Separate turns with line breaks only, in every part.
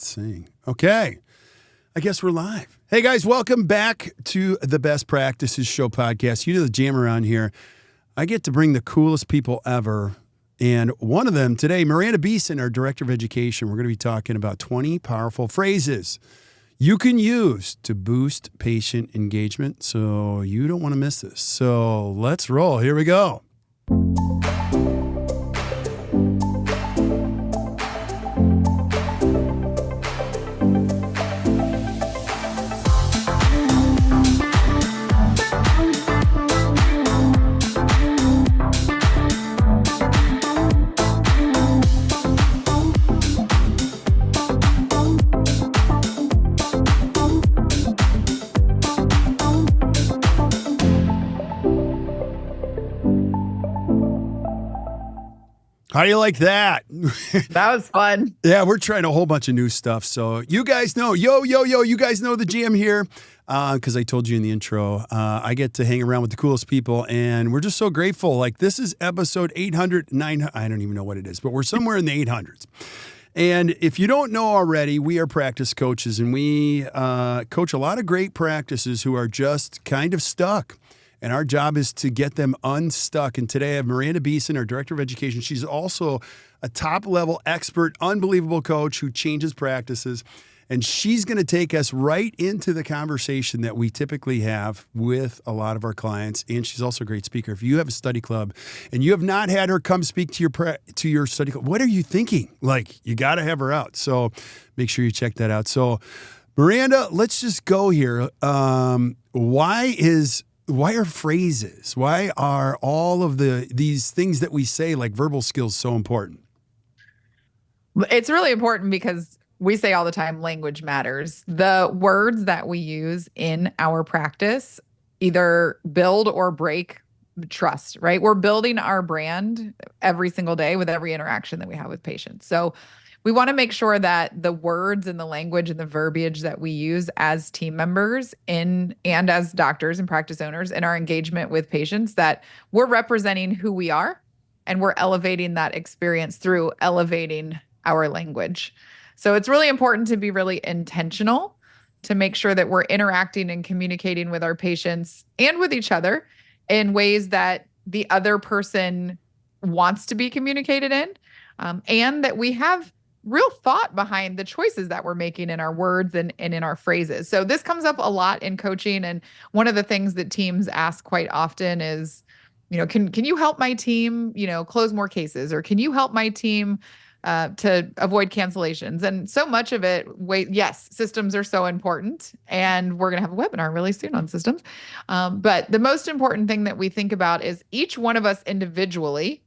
Let's see. Okay. I guess we're live. Hey, guys, welcome back to the Best Practices Show podcast. You know the jam around here. I get to bring the coolest people ever. And one of them today, Miranda Beeson, our Director of Education. We're going to be talking about 20 powerful phrases you can use to boost patient engagement. So you don't want to miss this. So let's roll. Here we go. How do you like that?
That was fun.
Yeah, we're trying a whole bunch of new stuff. So you guys know, you guys know the jam here because I told you in the intro, I get to hang around with the coolest people and we're just so grateful. Like this is episode 800, 900, I don't even know what it is, but we're somewhere in the 800s. And if you don't know already, we are practice coaches and we coach a lot of great practices who are just kind of stuck. And our job is to get them unstuck. And today I have Miranda Beeson, our Director of Education. She's also a top-level expert, unbelievable coach who changes practices. And she's going to take us right into the conversation that we typically have with a lot of our clients. And she's also a great speaker. If you have a study club and you have not had her come speak to your study club, what are you thinking? Like, you got to have her out. So make sure you check that out. So, Miranda, let's just go here. Why are phrases? Why are all of these things that we say, like verbal skills, so important?
It's really important because we say all the time, language matters. The words that we use in our practice either build or break trust, right? We're building our brand every single day with every interaction that we have with patients. So we want to make sure that the words and the language and the verbiage that we use as team members and as doctors and practice owners in our engagement with patients, that we're representing who we are and we're elevating that experience through elevating our language. So it's really important to be really intentional to make sure that we're interacting and communicating with our patients and with each other in ways that the other person wants to be communicated in, and that we have real thought behind the choices that we're making in our words and in our phrases. So this comes up a lot in coaching. And one of the things that teams ask quite often is, can you help my team, close more cases? Or can you help my team to avoid cancellations? And so much of it, yes, systems are so important. And we're going to have a webinar really soon on systems. But the most important thing that we think about is each one of us individually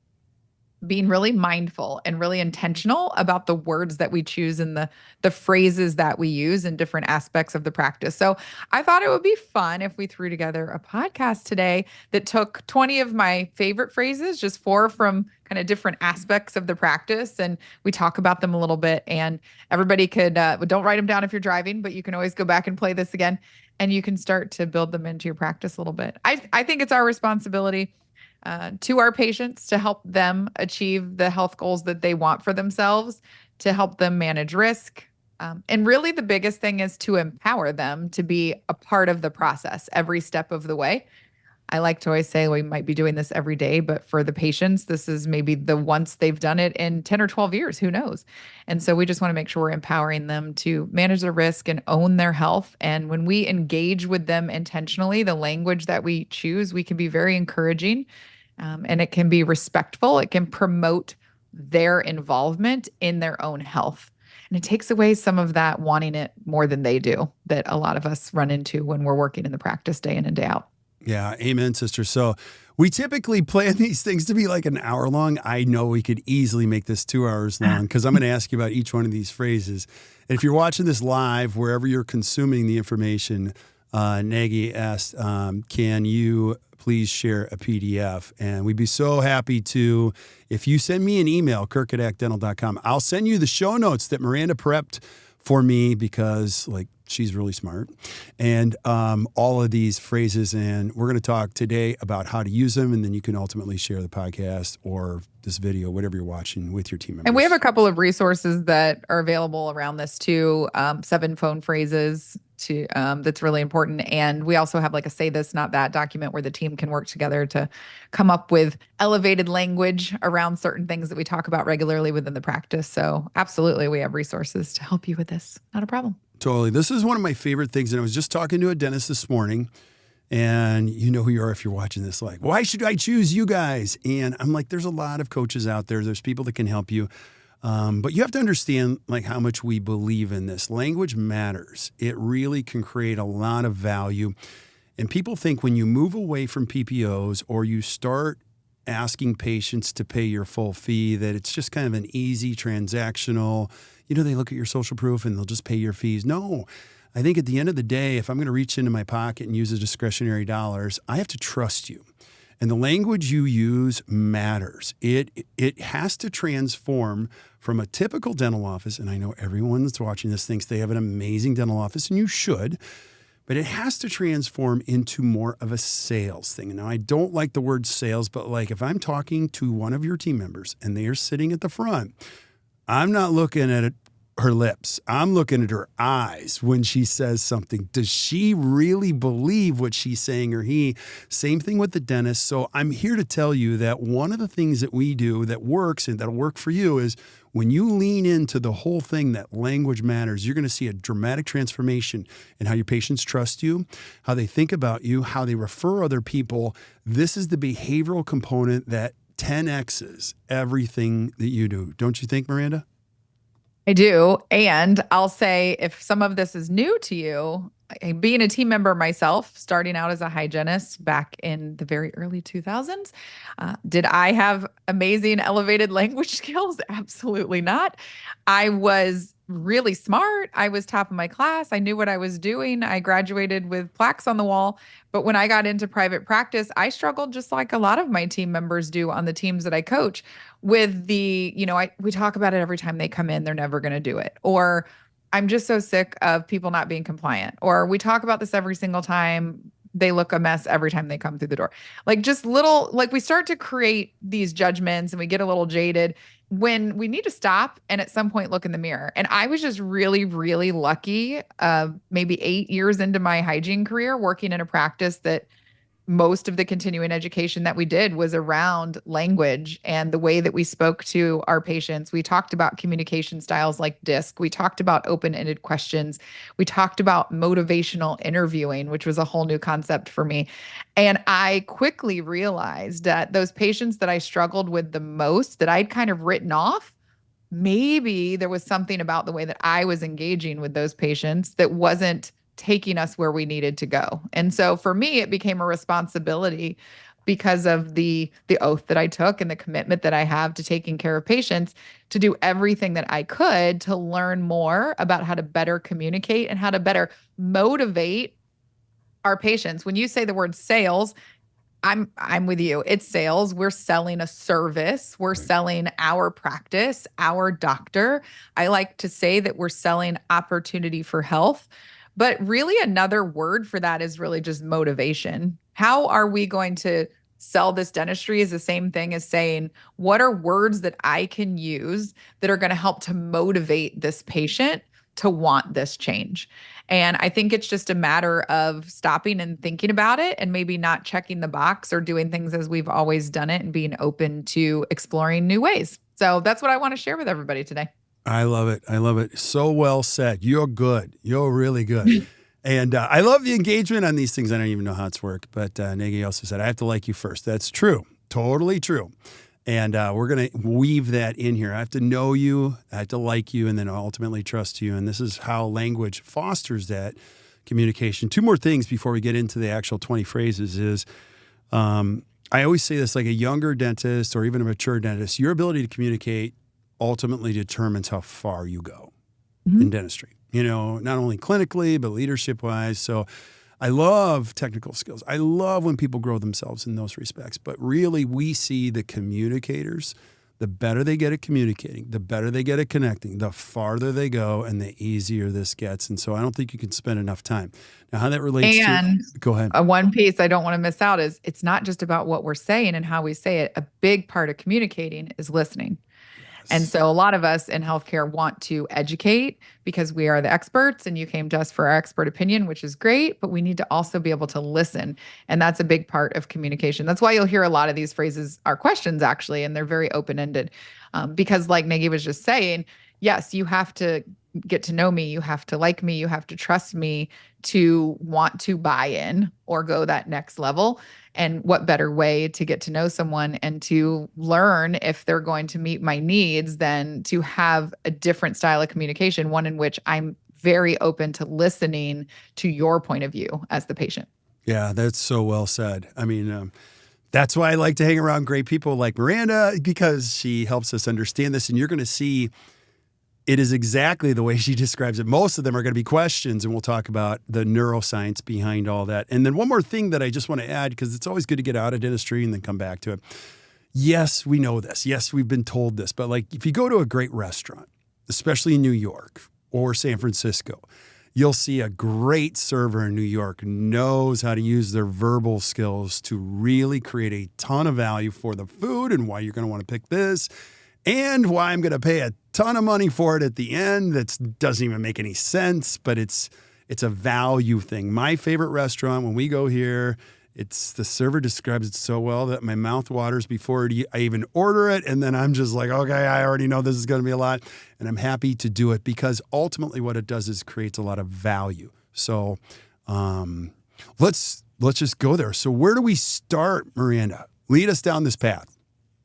being really mindful and really intentional about the words that we choose and the phrases that we use in different aspects of the practice. So I thought it would be fun if we threw together a podcast today that took 20 of my favorite phrases, just 4 from kind of different aspects of the practice. And we talk about them a little bit, and everybody could, don't write them down if you're driving, but you can always go back and play this again and you can start to build them into your practice a little bit. I think it's our responsibility to our patients to help them achieve the health goals that they want for themselves, to help them manage risk. And really the biggest thing is to empower them to be a part of the process every step of the way. I like to always say we might be doing this every day, but for the patients, this is maybe the once they've done it in 10 or 12 years, who knows? And so we just want to make sure we're empowering them to manage their risk and own their health. And when we engage with them intentionally, the language that we choose, we can be very encouraging. And it can be respectful. It can promote their involvement in their own health. And it takes away some of that wanting it more than they do that a lot of us run into when we're working in the practice day in and day out.
Yeah. Amen, sister. So we typically plan these things to be like an hour long. I know we could easily make this 2 hours long because I'm going to ask you about each one of these phrases. And if you're watching this live, wherever you're consuming the information, Nagy asked, can you please share a PDF? And we'd be so happy to, if you send me an email, kirk@actdental.com, I'll send you the show notes that Miranda prepped for me because, like, She's really smart. And all of these phrases. And we're going to talk today about how to use them. And then you can ultimately share the podcast or this video, whatever you're watching, with your team members.
And we have a couple of resources that are available around this too. 7 phone phrases to that's really important. And we also have like a say this, not that document where the team can work together to come up with elevated language around certain things that we talk about regularly within the practice. So absolutely, we have resources to help you with this. Not a problem.
Totally. This is one of my favorite things. And I was just talking to a dentist this morning, and you know who you are if you're watching this, like, why should I choose you guys? And I'm like, there's a lot of coaches out there. There's people that can help you. But you have to understand like how much we believe in this. Language matters. It really can create a lot of value. And people think when you move away from PPOs or you start asking patients to pay your full fee, that it's just kind of an easy transactional, they look at your social proof and they'll just pay your fees. No, I think at the end of the day, if I'm going to reach into my pocket and use the discretionary dollars, I have to trust you. And the language you use matters. It has to transform from a typical dental office, and I know everyone that's watching this thinks they have an amazing dental office, and you should, but it has to transform into more of a sales thing. Now, I don't like the word sales, but like if I'm talking to one of your team members and they are sitting at the front, I'm not looking at her lips. I'm looking at her eyes when she says something. Does she really believe what she's saying, or he? Same thing with the dentist. So I'm here to tell you that one of the things that we do that works and that'll work for you is when you lean into the whole thing that language matters, you're going to see a dramatic transformation in how your patients trust you, how they think about you, how they refer other people. This is the behavioral component that 10X's everything that you do. Don't you think, Miranda?
I do. And I'll say if some of this is new to you, being a team member myself, starting out as a hygienist back in the very early 2000s, did I have amazing elevated language skills? Absolutely not. I was really smart. I was top of my class. I knew what I was doing. I graduated with plaques on the wall. But when I got into private practice, I struggled just like a lot of my team members do on the teams that I coach with we talk about it every time they come in, they're never going to do it. Or I'm just so sick of people not being compliant. Or we talk about this every single time. They look a mess every time they come through the door. Like just little, like we start to create these judgments and we get a little jaded when we need to stop and at some point look in the mirror. And I was just really, really lucky, maybe 8 years into my hygiene career, working in a practice that most of the continuing education that we did was around language and the way that we spoke to our patients. We talked about communication styles like DISC. We talked about open-ended questions. We talked about motivational interviewing, which was a whole new concept for me. And I quickly realized that those patients that I struggled with the most, that I'd kind of written off, maybe there was something about the way that I was engaging with those patients that wasn't taking us where we needed to go. And so for me, it became a responsibility because of the oath that I took and the commitment that I have to taking care of patients, to do everything that I could to learn more about how to better communicate and how to better motivate our patients. When you say the word sales, I'm with you. It's sales. We're selling a service. We're selling our practice, our doctor. I like to say that we're selling opportunity for health. But really another word for that is really just motivation. How are we going to sell this dentistry is the same thing as saying, what are words that I can use that are going to help to motivate this patient to want this change? And I think it's just a matter of stopping and thinking about it and maybe not checking the box or doing things as we've always done it and being open to exploring new ways. So that's what I want to share with everybody today.
I love it. I love it. So well said. You're good. You're really good. And I love the engagement on these things. I don't even know how it's worked, but Negi also said, I have to like you first. That's true. Totally true. And we're going to weave that in here. I have to know you, I have to like you, and then ultimately trust you. And this is how language fosters that communication. 2 more things before we get into the actual 20 phrases is, I always say this, like a younger dentist or even a mature dentist, your ability to communicate ultimately determines how far you go in dentistry, not only clinically, but leadership wise. So I love technical skills. I love when people grow themselves in those respects, but really we see the communicators, the better they get at communicating, the better they get at connecting, the farther they go and the easier this gets. And so I don't think you can spend enough time. Now, how that relates
And
to, go ahead.
one piece I don't want to miss out is it's not just about what we're saying and how we say it. A big part of communicating is listening. And so a lot of us in healthcare want to educate because we are the experts and you came to us for our expert opinion, which is great, but we need to also be able to listen. And that's a big part of communication. That's why you'll hear a lot of these phrases are questions actually, and they're very open-ended because like Nagy was just saying, yes, you have to get to know me. You have to like me. You have to trust me to want to buy in or go that next level. And what better way to get to know someone and to learn if they're going to meet my needs than to have a different style of communication, one in which I'm very open to listening to your point of view as the patient.
Yeah, that's so well said. I mean, that's why I like to hang around great people like Miranda, because she helps us understand this. And you're going to see it is exactly the way she describes it. Most of them are going to be questions, and we'll talk about the neuroscience behind all that. And then one more thing that I just want to add, because it's always good to get out of dentistry and then come back to it. Yes, we know this. Yes, we've been told this. But like if you go to a great restaurant, especially in New York or San Francisco, you'll see a great server in New York knows how to use their verbal skills to really create a ton of value for the food and why you're going to want to pick this and why I'm going to pay a ton of money for it at the end. That doesn't even make any sense, but it's a value thing. My favorite restaurant, when we go here, it's the server describes it so well that my mouth waters before I even order it. And then I'm just like, okay, I already know this is going to be a lot. And I'm happy to do it because ultimately what it does is creates a lot of value. So let's just go there. So where do we start, Miranda? Lead us down this path.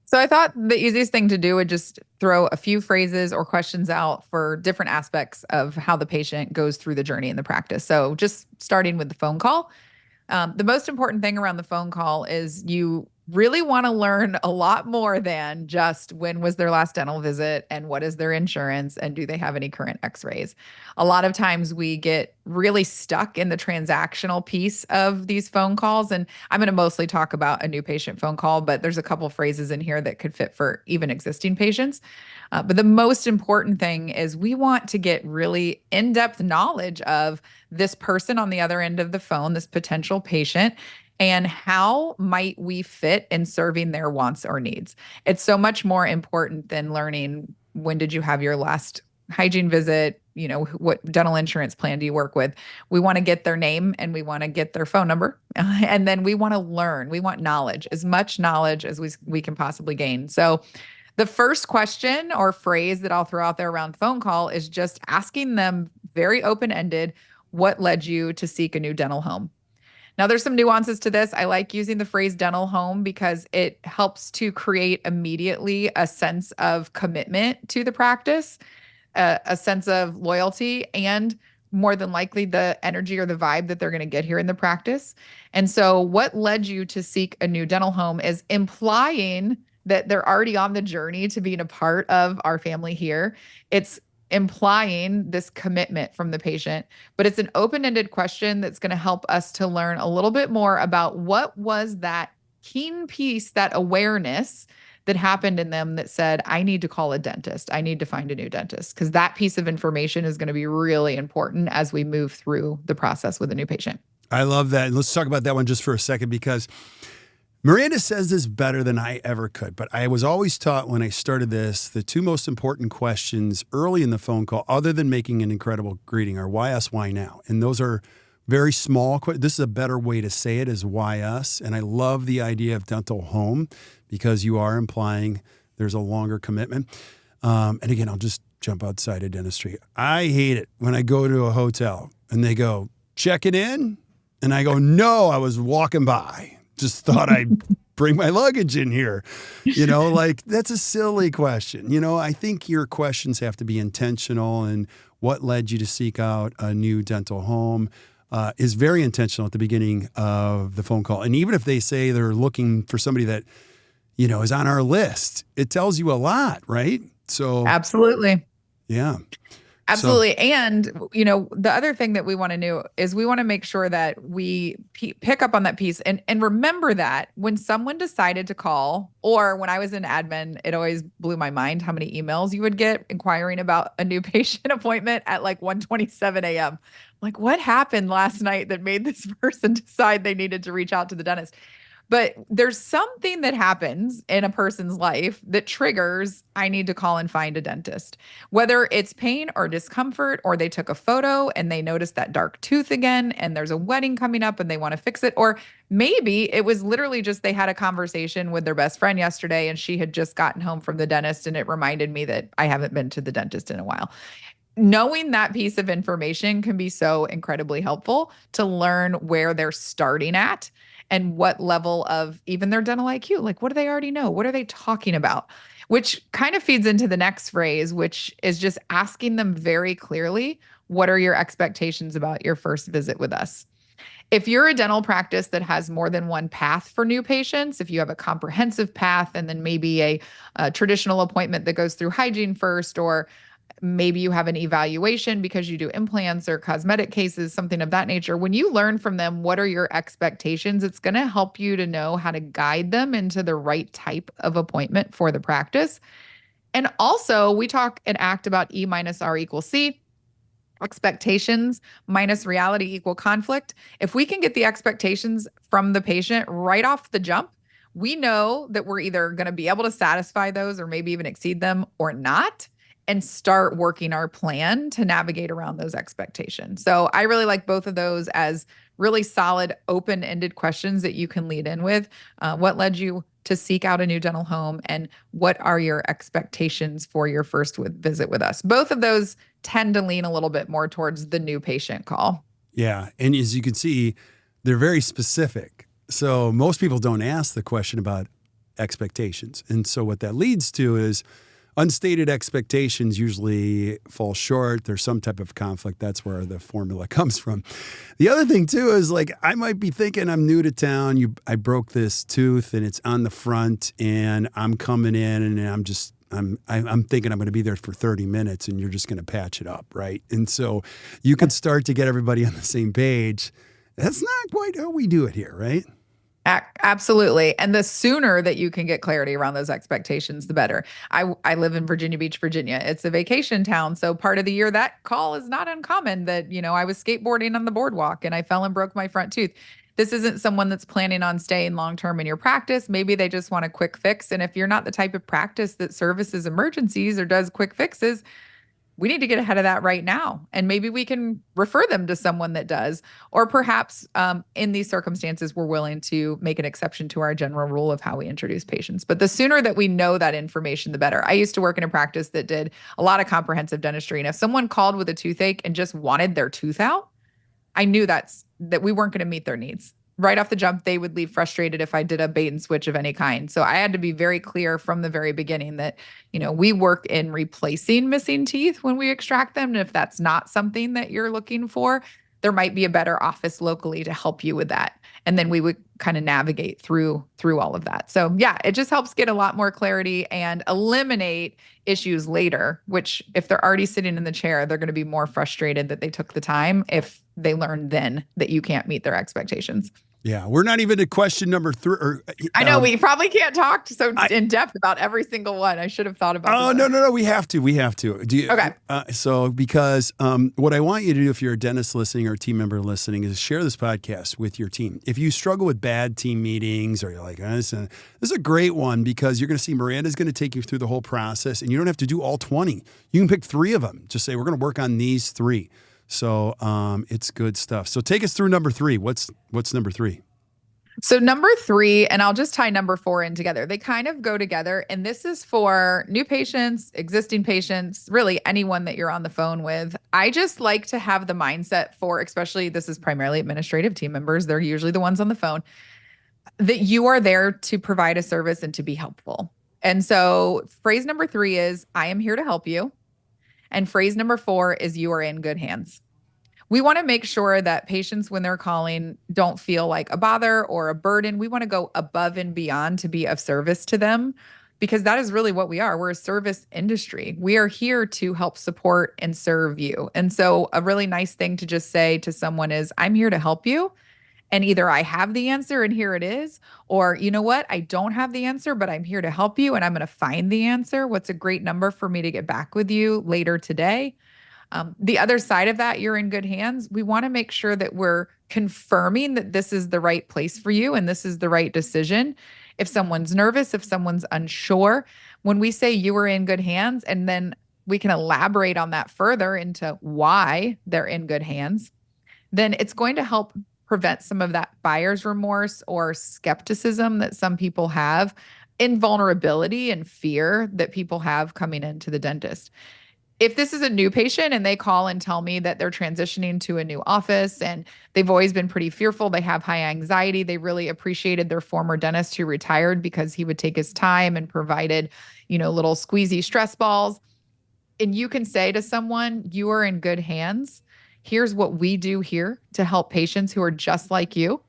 So I thought the easiest thing to do would just throw a few phrases or questions out for different aspects of how the patient goes through the journey in the practice. So just starting with the phone call. The most important thing around the phone call is you really want to learn a lot more than just when was their last dental visit and what is their insurance and do they have any current x-rays. A lot of times we get really stuck in the transactional piece of these phone calls. And I'm going to mostly talk about a new patient phone call, but there's a couple phrases in here that could fit for even existing patients. But the most important thing is we want to get really in-depth knowledge of this person on the other end of the phone, this potential patient, and how might we fit in serving their wants or needs. It's so much more important than learning when did you have your last hygiene visit, what dental insurance plan do you work with. We want to get their name and we want to get their phone number. And then we want to learn. We want knowledge, as much knowledge as we can possibly gain. So the first question or phrase that I'll throw out there around the phone call is just asking them very open-ended, what led you to seek a new dental home? Now, there's some nuances to this. I like using the phrase dental home because it helps to create immediately a sense of commitment to the practice, a sense of loyalty, and more than likely the energy or the vibe that they're going to get here in the practice. And so what led you to seek a new dental home is implying that they're already on the journey to being a part of our family here. It's implying this commitment from the patient, but it's an open-ended question that's going to help us to learn a little bit more about what was that keen piece, that awareness that happened in them that said, I need to call a dentist. I need to find a new dentist, because that piece of information is going to be really important as we move through the process with a new patient.
I love that. And let's talk about that one just for a second, because Miranda says this better than I ever could, but I was always taught when I started this, the two most important questions early in the phone call, other than making an incredible greeting, are why us, why now? And those are very small. This is a better way to say it, is why us. And I love the idea of dental home because you are implying there's a longer commitment. And again, I'll just jump outside of dentistry. I hate it when I go to a hotel and they go, check it in. And I go, no, I was walking by. Just thought I'd bring my luggage in here. Like that's a silly question. I think your questions have to be intentional, and what led you to seek out a new dental home is very intentional at the beginning of the phone call. And even if they say they're looking for somebody that, is on our list, it tells you a lot, right? So
absolutely.
Yeah. So
Absolutely. And, the other thing that we want to do is we want to make sure that we pick up on that piece and remember that when someone decided to call, or when I was in admin, it always blew my mind how many emails you would get inquiring about a new patient appointment at like 1:27 a.m. Like, what happened last night that made this person decide they needed to reach out to the dentist? But there's something that happens in a person's life that triggers, I need to call and find a dentist. Whether it's pain or discomfort, or they took a photo and they noticed that dark tooth again, and there's a wedding coming up and they want to fix it. Or maybe it was literally just they had a conversation with their best friend yesterday and she had just gotten home from the dentist and it reminded me that I haven't been to the dentist in a while. Knowing that piece of information can be so incredibly helpful to learn where they're starting at and what level of even their dental IQ, like what do they already know? What are they talking about? Which kind of feeds into the next phrase, which is just asking them very clearly, what are your expectations about your first visit with us? If you're a dental practice that has more than one path for new patients, if you have a comprehensive path and then maybe a traditional appointment that goes through hygiene first, or maybe you have an evaluation because you do implants or cosmetic cases, something of that nature. When you learn from them, what are your expectations? It's going to help you to know how to guide them into the right type of appointment for the practice. And also, we talk and act about E minus R equals C. Expectations minus reality equal conflict. If we can get the expectations from the patient right off the jump, we know that we're either going to be able to satisfy those or maybe even exceed them or not, and start working our plan to navigate around those expectations. So I really like both of those as really solid, open-ended questions that you can lead in with. What led you to seek out a new dental home, and what are your expectations for your first visit with us? Both of those tend to lean a little bit more towards the new patient call.
yeah, and as you can see, they're very specific. So most people don't ask the question about expectations, and so what that leads to is unstated expectations usually fall short. There's some type of conflict. That's where the formula comes from. The other thing too is like, I might be thinking I'm new to town. I broke this tooth and it's on the front and I'm coming in and I'm thinking I'm going to be there for 30 minutes and you're just going to patch it up. Right. And so you could start to get everybody on the same page. That's not quite how we do it here. Right.
Absolutely. And the sooner that you can get clarity around those expectations, the better. I live in Virginia Beach, Virginia. It's a vacation town. So part of the year, that call is not uncommon that, I was skateboarding on the boardwalk and I fell and broke my front tooth. This isn't someone that's planning on staying long-term in your practice. Maybe they just want a quick fix. And if you're not the type of practice that services emergencies or does quick fixes, we need to get ahead of that right now. And maybe we can refer them to someone that does. Or perhaps in these circumstances, we're willing to make an exception to our general rule of how we introduce patients. But the sooner that we know that information, the better. I used to work in a practice that did a lot of comprehensive dentistry. And if someone called with a toothache and just wanted their tooth out, I knew that we weren't going to meet their needs. Right off the jump, they would leave frustrated if I did a bait and switch of any kind. So I had to be very clear from the very beginning that, we work in replacing missing teeth when we extract them. And if that's not something that you're looking for, there might be a better office locally to help you with that. And then we would kind of navigate through all of that. So yeah, it just helps get a lot more clarity and eliminate issues later, which if they're already sitting in the chair, they're going to be more frustrated that they took the time if they learn then that you can't meet their expectations.
Yeah, we're not even at question number 3.
I know we probably can't talk so in depth about every single one. I should have thought about.
Oh, no, we have to.
Okay.
So because what I want you to do, if you're a dentist listening or a team member listening, is share this podcast with your team. If you struggle with bad team meetings, or you're like, this is a great one, because you're going to see Miranda's going to take you through the whole process, and you don't have to do all 20. You can pick 3 of them. Just say, we're going to work on these 3. So it's good stuff. So take us through number 3. What's number 3?
So number 3, and I'll just tie number 4 in together. They kind of go together. And this is for new patients, existing patients, really anyone that you're on the phone with. I just like to have the mindset for, especially this is primarily administrative team members. They're usually the ones on the phone, that you are there to provide a service and to be helpful. And so phrase number 3 is, I am here to help you. And phrase number 4 is, you are in good hands. We want to make sure that patients, when they're calling, don't feel like a bother or a burden. We want to go above and beyond to be of service to them. because that is really what we are. We're a service industry. We are here to help support and serve you. And so a really nice thing to just say to someone is, I'm here to help you. And either I have the answer and here it is, or you know what? I don't have the answer, but I'm here to help you and I'm going to find the answer. What's a great number for me to get back with you later today? The other side of that, you're in good hands. We want to make sure that we're confirming that this is the right place for you and this is the right decision. If someone's nervous, if someone's unsure, when we say you are in good hands, and then we can elaborate on that further into why they're in good hands, then it's going to help prevent some of that buyer's remorse or skepticism that some people have, invulnerability and fear that people have coming into the dentist. If this is a new patient and they call and tell me that they're transitioning to a new office and they've always been pretty fearful, they have high anxiety, they really appreciated their former dentist who retired because he would take his time and provided, little squeezy stress balls. And you can say to someone, you are in good hands. Here's what we do here to help patients who are just like you.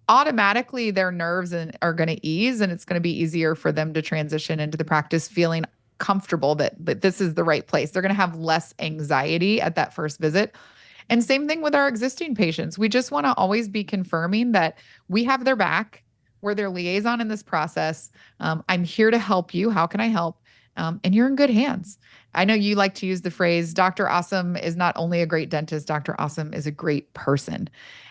Automatically, their nerves are going to ease, and it's going to be easier for them to transition into the practice feeling comfortable that this is the right place. They're going to have less anxiety at that first visit. And same thing with our existing patients. We just want to always be confirming that we have their back. We're their liaison in this process. I'm here to help you. How can I help? And you're in good hands. I know you like to use the phrase, Dr. Awesome is not only a great dentist, Dr. Awesome is a great person.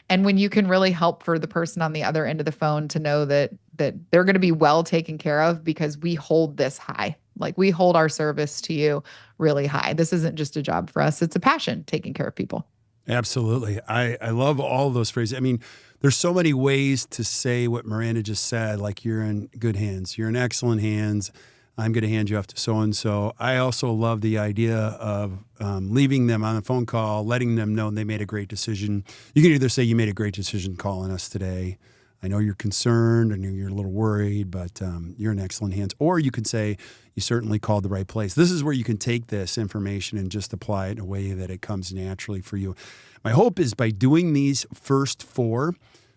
And when you can really help for the person on the other end of the phone to know that they're going to be well taken care of because we hold this high. Like we hold our service to you really high. This isn't just a job for us. It's a passion, taking care of people.
Absolutely. I love all of those phrases. I mean, there's so many ways to say what Miranda just said, like you're in good hands. You're in excellent hands. I'm going to hand you off to so-and-so. I also love the idea of leaving them on a phone call, letting them know they made a great decision. You can either say you made a great decision calling us today. I know you're concerned. I know you're a little worried, but you're in excellent hands. Or you could say you certainly called the right place. This is where you can take this information and just apply it in a way that it comes naturally for you. My hope is by doing these first four,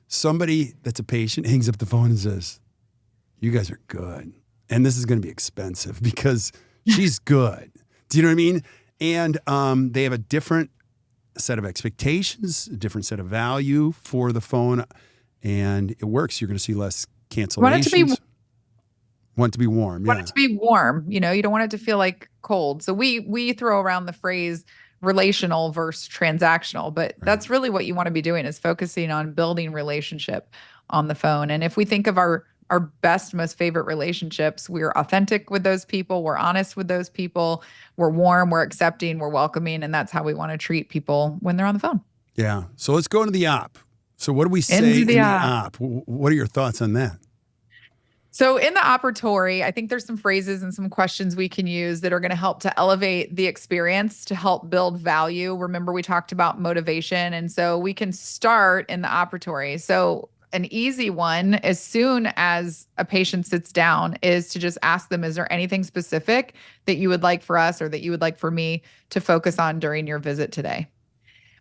somebody that's a patient hangs up the phone and says, you guys are good. And this is going to be expensive because she's good. Do you know what I mean? And they have a different set of expectations, a different set of value for the phone, and it works. You're going to see less cancellations. Want it to be warm.
Want it to be warm. You don't want it to feel like cold. So we throw around the phrase relational versus transactional, but that's really what you want to be doing is focusing on building relationship on the phone. And if we think of our best, most favorite relationships, we're authentic with those people. We're honest with those people. We're warm, we're accepting, we're welcoming. And that's how we want to treat people when they're on the phone.
Yeah. So let's go into the op. So what do we say in the op? What are your thoughts on that?
So in the operatory, I think there's some phrases and some questions we can use that are going to help to elevate the experience, to help build value. Remember, we talked about motivation. And so we can start in the operatory. So an easy one, as soon as a patient sits down, is to just ask them, is there anything specific that you would like for us or that you would like for me to focus on during your visit today?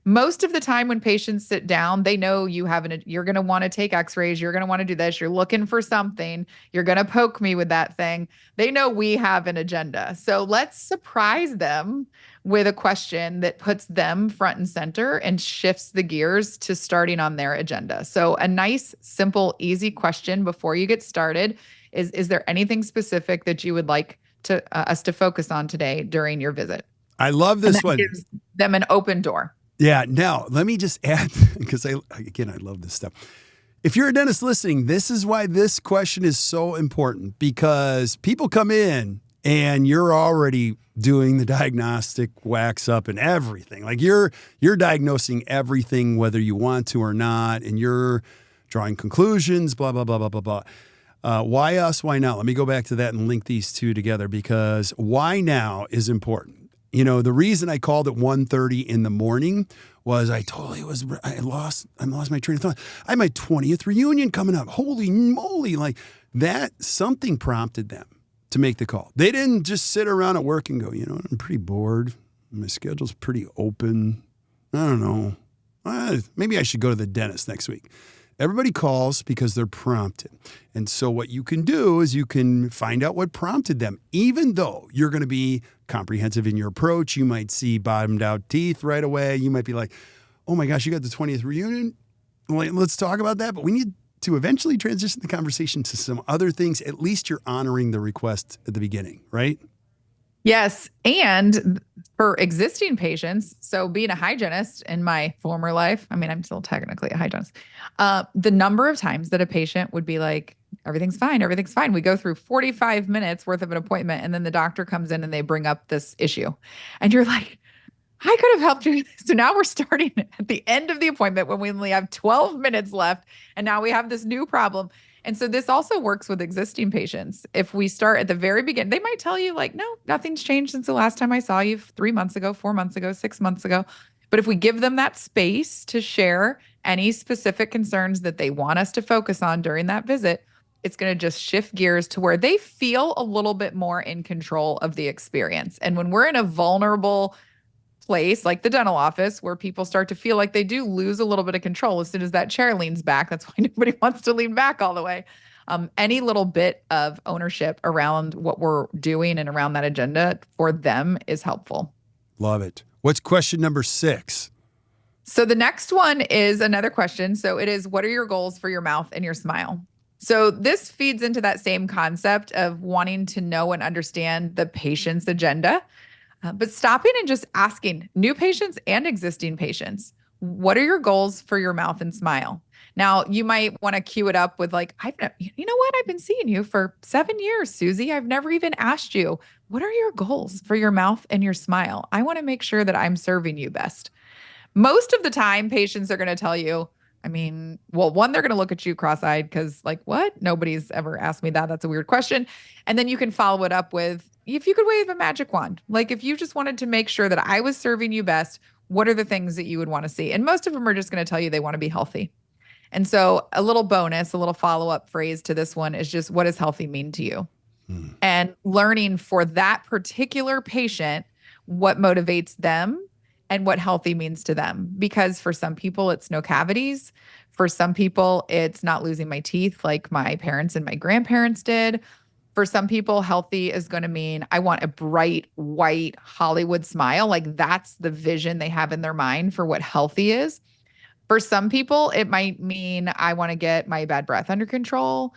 Most of the time when patients sit down, they know you're going to want to take x-rays. You're going to want to do this. You're looking for something. You're going to poke me with that thing. They know we have an agenda. So let's surprise them with a question that puts them front and center and shifts the gears to starting on their agenda. So a nice, simple, easy question before you get started is there anything specific that you would like to us to focus on today during your visit?
I love this one.
Gives them an open door.
Yeah. Now, let me just add, because I love this stuff. If you're a dentist listening, this is why this question is so important, because people come in and you're already doing the diagnostic wax up and everything. Like you're diagnosing everything, whether you want to or not, and you're drawing conclusions, blah, blah, blah, blah, blah, blah. Why us? Why now? Let me go back to that and link these two together, because why now is important. The reason I called at 1:30 in the morning was I lost my train of thought. I had my 20th reunion coming up. Holy moly. Like that, something prompted them to make the call. They didn't just sit around at work and go, I'm pretty bored. My schedule's pretty open. I don't know. Maybe I should go to the dentist next week. Everybody calls because they're prompted. And so what you can do is you can find out what prompted them. Even though you're going to be comprehensive in your approach, you might see bottomed out teeth right away. You might be like, oh my gosh, you got the 20th reunion? Let's talk about that. But we need to eventually transition the conversation to some other things. At least you're honoring the request at the beginning, right?
Yes. And for existing patients, so being a hygienist in my former life, I mean, I'm still technically a hygienist, the number of times that a patient would be like, everything's fine, everything's fine. We go through 45 minutes worth of an appointment, and then the doctor comes in and they bring up this issue. And you're like, I could have helped you. So now we're starting at the end of the appointment when we only have 12 minutes left, and now we have this new problem. And so this also works with existing patients. If we start at the very beginning, they might tell you like, no, nothing's changed since the last time I saw you 3 months ago, 4 months ago, 6 months ago. But if we give them that space to share any specific concerns that they want us to focus on during that visit, it's going to just shift gears to where they feel a little bit more in control of the experience. And when we're in a vulnerable place like the dental office where people start to feel like they do lose a little bit of control as soon as that chair leans back. That's why nobody wants to lean back all the way. Any little bit of ownership around what we're doing and around that agenda for them is helpful.
Love it. What's question number 6?
So the next one is another question. So it is, what are your goals for your mouth and your smile? So this feeds into that same concept of wanting to know and understand the patient's agenda. But stopping and just asking new patients and existing patients, what are your goals for your mouth and smile? Now, you might want to cue it up with like, you know what? I've been seeing you for 7 years, Susie. I've never even asked you, what are your goals for your mouth and your smile? I want to make sure that I'm serving you best. Most of the time, patients are going to tell you, I mean, well, one, they're going to look at you cross-eyed because like, what? Nobody's ever asked me that. That's a weird question. And then you can follow it up with, if you could wave a magic wand, like if you just wanted to make sure that I was serving you best, what are the things that you would want to see? And most of them are just going to tell you they want to be healthy. And so a little bonus, a little follow-up phrase to this one is just, what does healthy mean to you? And learning for that particular patient, what motivates them and what healthy means to them. Because for some people, it's no cavities. For some people, it's not losing my teeth like my parents and my grandparents did. For some people, healthy is going to mean I want a bright, white Hollywood smile. Like that's the vision they have in their mind for what healthy is. For some people, it might mean I want to get my bad breath under control.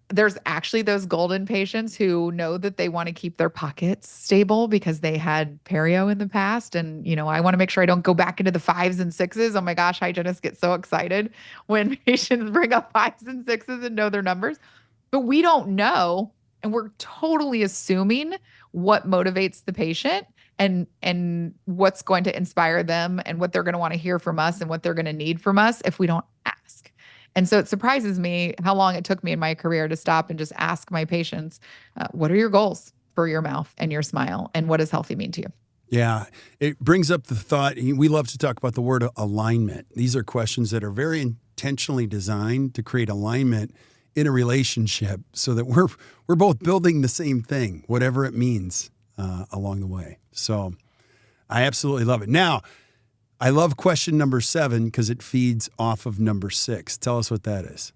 There's actually those golden patients who know that they want to keep their pockets stable because they had perio in the past. And, you know, I want to make sure I don't go back into the 5s and 6s. Oh my gosh, hygienists get so excited when patients bring up 5s and 6s and know their numbers. But we don't know. And we're totally assuming what motivates the patient and what's going to inspire them and what they're going to want to hear from us and what they're going to need from us if we don't ask. And so it surprises me how long it took me in my career to stop and just ask my patients, what are your goals for your mouth and your smile? And what does healthy mean to you?
Yeah, it brings up the thought. We love to talk about the word alignment. These are questions that are very intentionally designed to create alignment in a relationship so that we're both building the same thing, whatever it means along the way. So I absolutely love it. Now, I love question number 7 because it feeds off of number 6. Tell us what that is.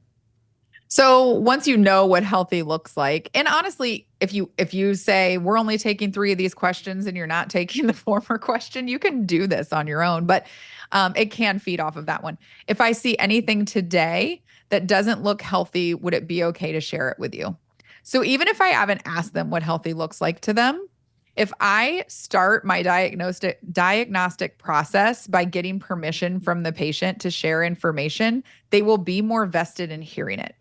So once you know what healthy looks like, and honestly, if you say we're only taking 3 of these questions and you're not taking the former question, you can do this on your own, but it can feed off of that one. If I see anything today that doesn't look healthy, would it be okay to share it with you? So even if I haven't asked them what healthy looks like to them, if I start my diagnostic process by getting permission from the patient to share information, they will be more vested in hearing it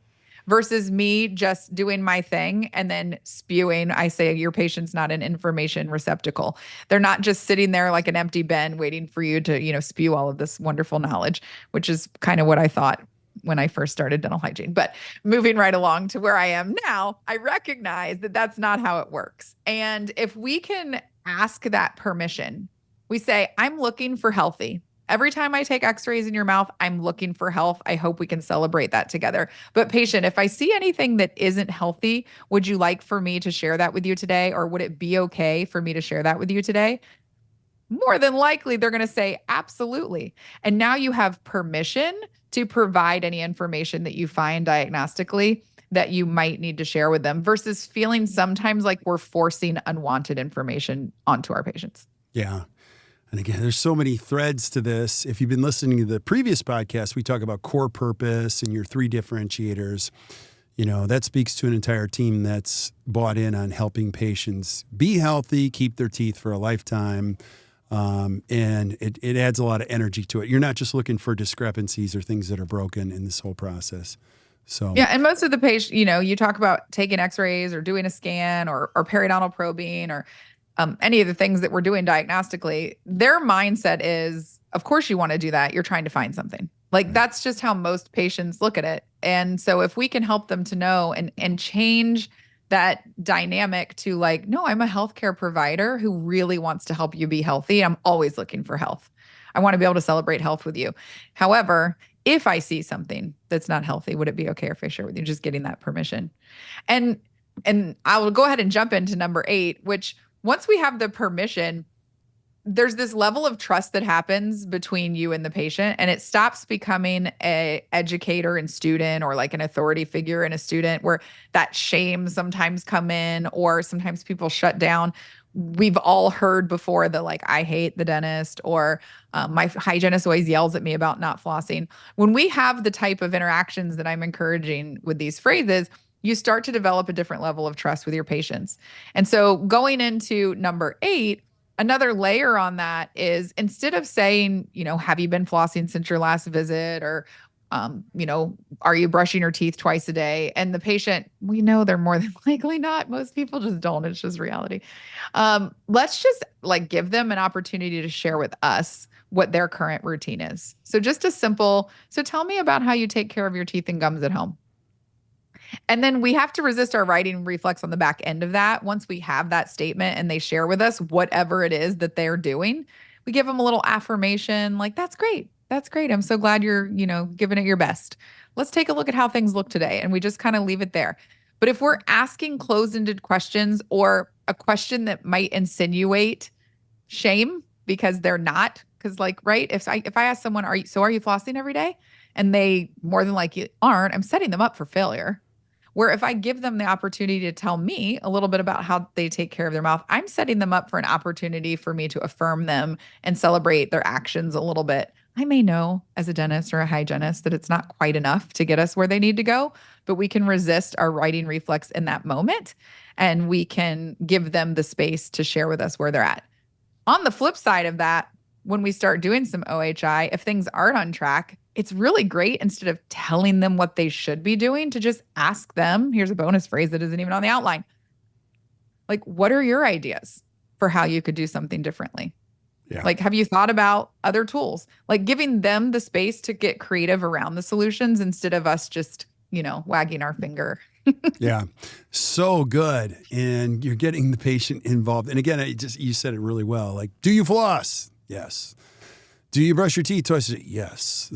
versus me just doing my thing and then spewing. I say your patient's not an information receptacle. They're not just sitting there like an empty bin waiting for you to, spew all of this wonderful knowledge, which is kind of what I thought when I first started dental hygiene. But moving right along to where I am now, I recognize that that's not how it works. And if we can ask that permission, we say, I'm looking for healthy. Every time I take x-rays in your mouth, I'm looking for health. I hope we can celebrate that together. But patient, if I see anything that isn't healthy, would you like for me to share that with you today? Or would it be okay for me to share that with you today? more than likely they're going to say absolutely. And now you have permission to provide any information that you find diagnostically that you might need to share with them versus feeling sometimes like we're forcing unwanted information onto our patients.
Yeah. And again, there's so many threads to this. If you've been listening to the previous podcast, we talk about core purpose and your 3 differentiators. You know, that speaks to an entire team that's bought in on helping patients be healthy, keep their teeth for a lifetime. And it adds a lot of energy to it. You're not just looking for discrepancies or things that are broken in this whole process. So
yeah, and most of the patients, you talk about taking x-rays or doing a scan or periodontal probing or any of the things that we're doing diagnostically, their mindset is, of course you want to do that. You're trying to find something. Like that's just how most patients look at it. And so if we can help them to know and change that dynamic to like, no, I'm a healthcare provider who really wants to help you be healthy. I'm always looking for health. I want to be able to celebrate health with you. However, if I see something that's not healthy, would it be okay if I share with you? Just getting that permission. And I will go ahead and jump into number 8, which once we have the permission, there's this level of trust that happens between you and the patient, and it stops becoming a educator and student or like an authority figure and a student where that shame sometimes come in or sometimes people shut down. We've all heard before the like, I hate the dentist or my hygienist always yells at me about not flossing. When we have the type of interactions that I'm encouraging with these phrases, you start to develop a different level of trust with your patients. And so going into number 8, another layer on that is instead of saying, have you been flossing since your last visit or, are you brushing your teeth twice a day? And the patient, we know they're more than likely not. Most people just don't. It's just reality. Let's just like give them an opportunity to share with us what their current routine is. So just a simple, so tell me about how you take care of your teeth and gums at home. And then we have to resist our writing reflex on the back end of that. Once we have that statement and they share with us whatever it is that they're doing, we give them a little affirmation like, that's great. That's great. I'm so glad you're, giving it your best. Let's take a look at how things look today. And we just kind of leave it there. But if we're asking closed-ended questions or a question that might insinuate shame because they're not, because like, right, if I ask someone, are you flossing every day? And they more than likely aren't, I'm setting them up for failure. Where if I give them the opportunity to tell me a little bit about how they take care of their mouth, I'm setting them up for an opportunity for me to affirm them and celebrate their actions a little bit. I may know as a dentist or a hygienist that it's not quite enough to get us where they need to go, but we can resist our writing reflex in that moment and we can give them the space to share with us where they're at. On the flip side of that, when we start doing some OHI, if things aren't on track, it's really great instead of telling them what they should be doing to just ask them. Here's a bonus phrase that isn't even on the outline. Like, what are your ideas for how you could do something differently?
Yeah.
Like, have you thought about other tools? Like giving them the space to get creative around the solutions instead of us just, wagging our finger.
Yeah. So good. And you're getting the patient involved. And again, you said it really well. Like, do you floss? Yes. Do you brush your teeth twice a day? Yes.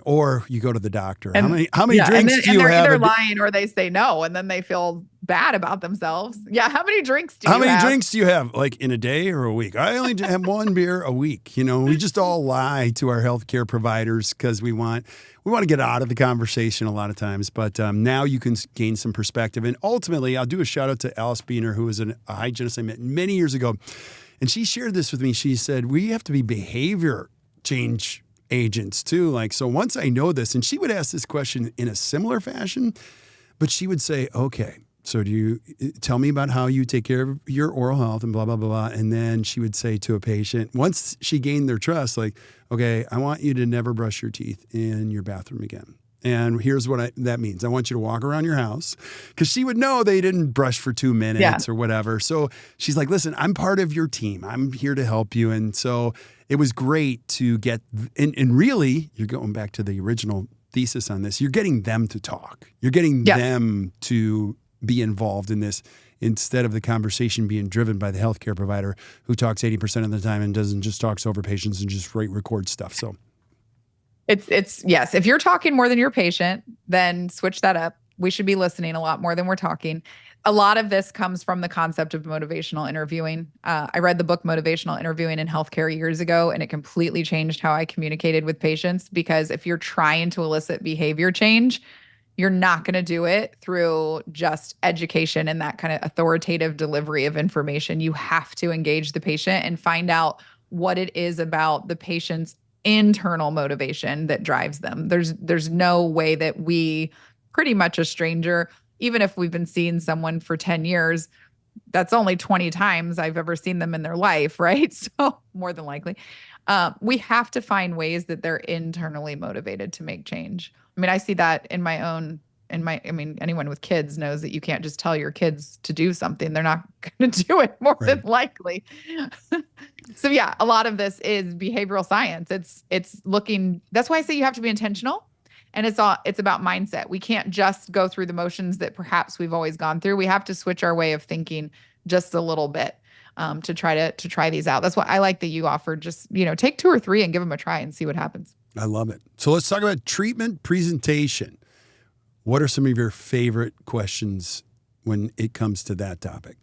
Or you go to the doctor.
And,
how many drinks do you have?
They're either lying or they say no, and then they feel bad about themselves. Yeah. How many drinks do you have?
How many drinks do you have? Like in a day or a week? I only have 1 beer a week. We just all lie to our healthcare providers because we want to get out of the conversation a lot of times. But now you can gain some perspective. And ultimately, I'll do a shout out to Alice Beener, who was a hygienist I met many years ago. And she shared this with me. She said, we have to be behavior change agents too. Like, so once I know this, and she would ask this question in a similar fashion, but she would say, okay, so do you tell me about how you take care of your oral health and blah, blah, blah, blah. And then she would say to a patient, once she gained their trust, like, okay, I want you to never brush your teeth in your bathroom again. And here's what that means. I want you to walk around your house, because she would know they didn't brush for 2 minutes or whatever. So she's like, listen, I'm part of your team. I'm here to help you. And so it was great to get, and really, you're going back to the original thesis on this. You're getting them to talk. You're getting them to be involved in this instead of the conversation being driven by the healthcare provider who talks 80% of the time and doesn't just talks over patients and just record stuff. So
it's yes. If you're talking more than your patient, then switch that up. We should be listening a lot more than we're talking. A lot of this comes from the concept of motivational interviewing. I read the book Motivational Interviewing in Healthcare years ago, and it completely changed how I communicated with patients, because if you're trying to elicit behavior change, you're not going to do it through just education and that kind of authoritative delivery of information. You have to engage the patient and find out what it is about the patient's internal motivation that drives them. There's no way that we, pretty much a stranger, even if we've been seeing someone for 10 years, that's only 20 times I've ever seen them in their life, right? So more than likely, we have to find ways that they're internally motivated to make change. I mean, I see that I mean, anyone with kids knows that you can't just tell your kids to do something. They're not going to do it more than likely. So yeah, a lot of this is behavioral science. It's looking, that's why I say you have to be intentional. And it's about mindset. We can't just go through the motions that perhaps we've always gone through. We have to switch our way of thinking just a little bit to try these out. That's what I like that you offered. Just, take 2 or 3 and give them a try and see what happens.
I love it. So let's talk about treatment presentation. What are some of your favorite questions when it comes to that topic?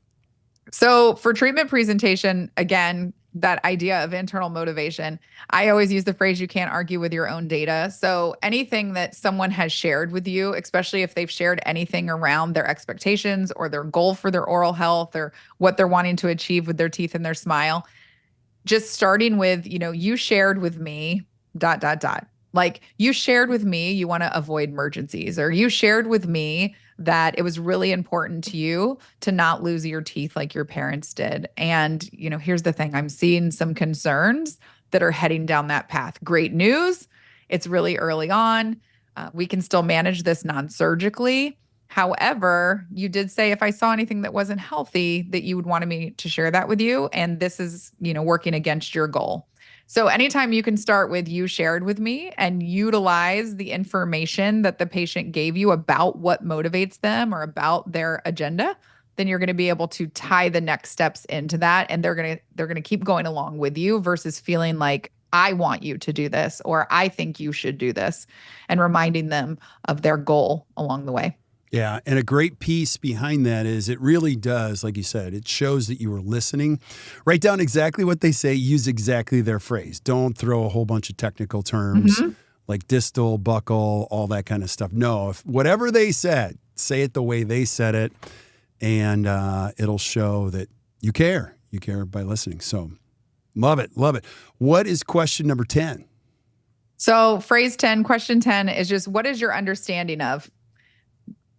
So for treatment presentation, again, that idea of internal motivation, I always use the phrase, you can't argue with your own data. So anything that someone has shared with you, especially if they've shared anything around their expectations or their goal for their oral health or what they're wanting to achieve with their teeth and their smile, just starting with, you shared with me, ... Like, you shared with me you want to avoid emergencies, or you shared with me that it was really important to you to not lose your teeth like your parents did. And, here's the thing, I'm seeing some concerns that are heading down that path. Great news. It's really early on. We can still manage this non-surgically. However, you did say if I saw anything that wasn't healthy, that you would want me to share that with you. And this is, working against your goal. So anytime you can start with you shared with me and utilize the information that the patient gave you about what motivates them or about their agenda, then you're going to be able to tie the next steps into that. And they're going to keep going along with you versus feeling like, I want you to do this, or I think you should do this, and reminding them of their goal along the way.
Yeah. And a great piece behind that is it really does, like you said, it shows that you were listening. Write down exactly what they say, use exactly their phrase. Don't throw a whole bunch of technical terms like distal, buccal, all that kind of stuff. No, if whatever they said, say it the way they said it, and it'll show that you care. You care by listening. So love it. Love it. What is question number 10?
So question 10 is just, what is your understanding of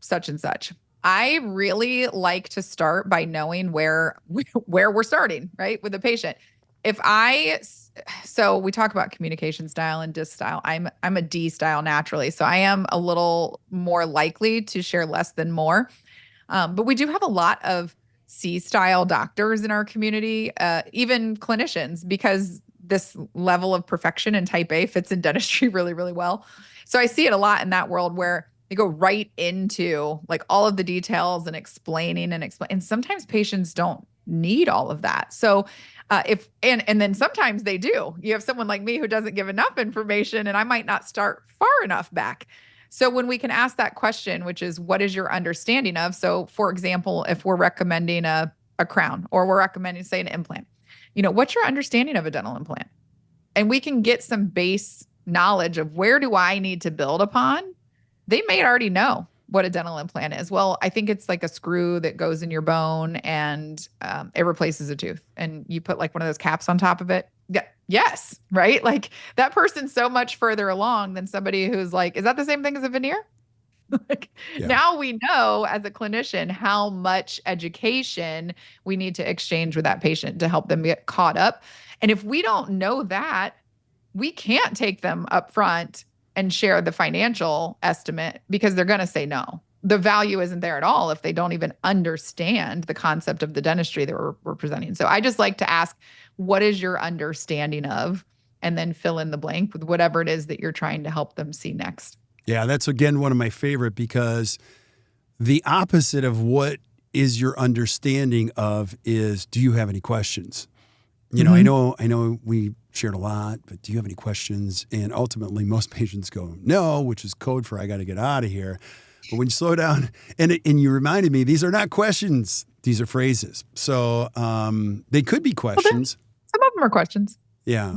such and such? I really like to start by knowing where we're starting, right, with the patient. So we talk about communication style and DISC style. I'm a D style naturally, so I am a little more likely to share less than more. But we do have a lot of C style doctors in our community, even clinicians, because this level of perfection in type A fits in dentistry really, really well. So I see it a lot in that world where they go right into like all of the details and explaining and sometimes patients don't need all of that. So and then sometimes they do. You have someone like me who doesn't give enough information, and I might not start far enough back. So when we can ask that question, which is, what is your understanding of? So for example, if we're recommending a crown, or we're recommending, say, an implant, what's your understanding of a dental implant? And we can get some base knowledge of where do I need to build upon. They may already know what a dental implant is. Well, I think it's like a screw that goes in your bone and it replaces a tooth, and you put like one of those caps on top of it. Yeah. Yes. Right. Like, that person's so much further along than somebody who's like, is that the same thing as a veneer? Now we know as a clinician how much education we need to exchange with that patient to help them get caught up. And if we don't know that, we can't take them up front and share the financial estimate, because they're going to say no. The value isn't there at all if they don't even understand the concept of the dentistry that we're presenting. So I just like to ask, what is your understanding of, and then fill in the blank with whatever it is that you're trying to help them see next. Yeah,
that's, again, one of my favorite, because the opposite of what is your understanding of is, do you have any questions? I know we shared a lot, but do you have any questions? And ultimately, most patients go, no, which is code for I got to get out of here. But when you slow down, and you reminded me, these are not questions. These are phrases. So they could be questions.
Some of them are questions.
Yeah.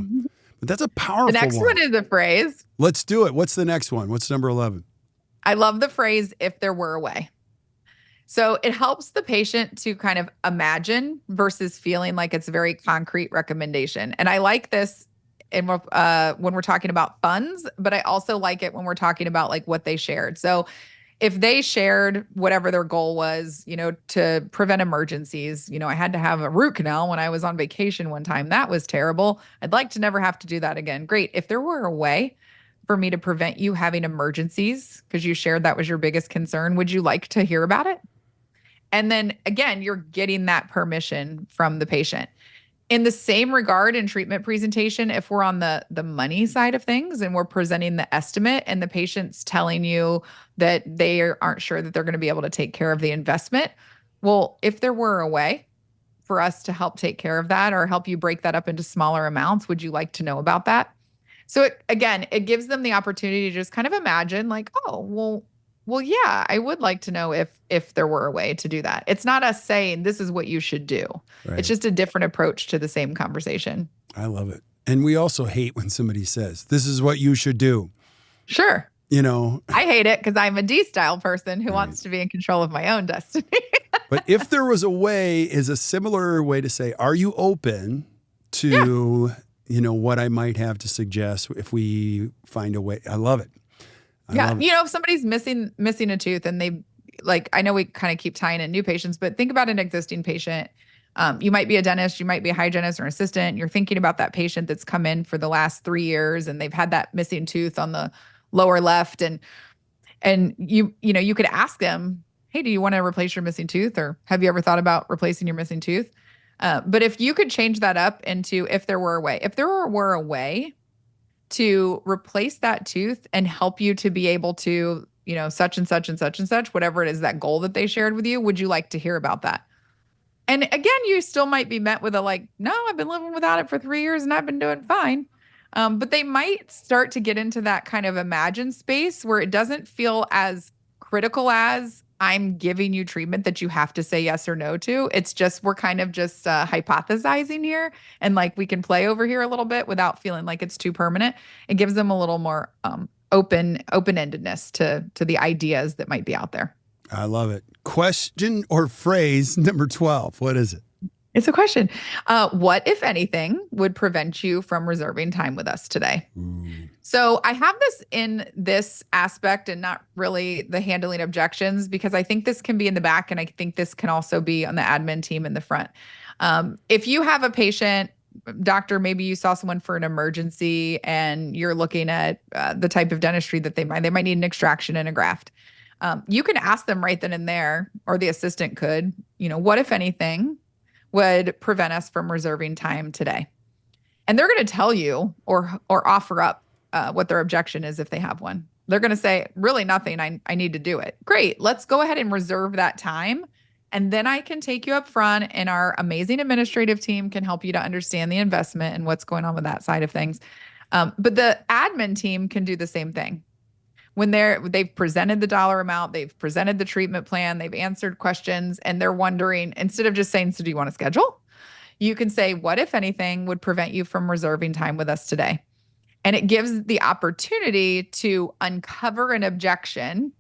But that's a powerful
The next one is a phrase.
Let's do it. What's the next one? What's number 11?
I love the phrase, if there were a way. So it helps the patient to kind of imagine versus feeling like it's a very concrete recommendation. And I like this when we're talking about funds, but I also like it when we're talking about like what they shared. So if they shared whatever their goal was, to prevent emergencies, I had to have a root canal when I was on vacation one time. That was terrible. I'd like to never have to do that again. Great. If there were a way for me to prevent you having emergencies, because you shared that was your biggest concern, would you like to hear about it? And then again, you're getting that permission from the patient. In the same regard, in treatment presentation, if we're on the money side of things and we're presenting the estimate and the patient's telling you that they aren't sure that they're going to be able to take care of the investment, well, if there were a way for us to help take care of that or help you break that up into smaller amounts, would you like to know about that? So it gives them the opportunity to just kind of imagine like, oh, well, yeah, I would like to know if there were a way to do that. It's not us saying this is what you should do. Right. It's just a different approach to the same conversation.
I love it. And we also hate when somebody says, this is what you should do.
Sure.
I
hate it because I'm a D-style person who wants to be in control of my own destiny.
But if there was a way is a similar way to say, are you open to, what I might have to suggest if we find a way? I love it.
If somebody's missing a tooth and they I know we kind of keep tying in new patients, but think about an existing patient. You might be a dentist, you might be a hygienist or assistant. You're thinking about that patient that's come in for the last 3 years and they've had that missing tooth on the lower left. And you could ask them, hey, do you want to replace your missing tooth? Or have you ever thought about replacing your missing tooth? But if you could change that up into if there were a way to replace that tooth and help you to be able to, such and such and such and such, whatever it is, that goal that they shared with you, would you like to hear about that? And again, you still might be met with a no, I've been living without it for 3 years and I've been doing fine. But they might start to get into that kind of imagine space where it doesn't feel as critical as I'm giving you treatment that you have to say yes or no to. It's just, we're kind of just hypothesizing here and we can play over here a little bit without feeling like it's too permanent. It gives them a little more open-endedness to the ideas that might be out there.
I love it. Question or phrase number 12. What is it?
It's a question. What, if anything, would prevent you from reserving time with us today? So I have this in this aspect and not really the handling objections, because I think this can be in the back and I think this can also be on the admin team in the front. If you have a patient, doctor, maybe you saw someone for an emergency and you're looking at the type of dentistry that they might need an extraction and a graft. You can ask them right then and there, or the assistant could, what, if anything, would prevent us from reserving time today? And they're going to tell you or offer up what their objection is if they have one. They're going to say, really nothing, I need to do it. Great, let's go ahead and reserve that time. And then I can take you up front and our amazing administrative team can help you to understand the investment and what's going on with that side of things. But the admin team can do the same thing. When they've presented the dollar amount, they've presented the treatment plan, they've answered questions, and they're wondering, instead of just saying, so do you want to schedule? You can say, what, if anything, would prevent you from reserving time with us today? And it gives the opportunity to uncover an objection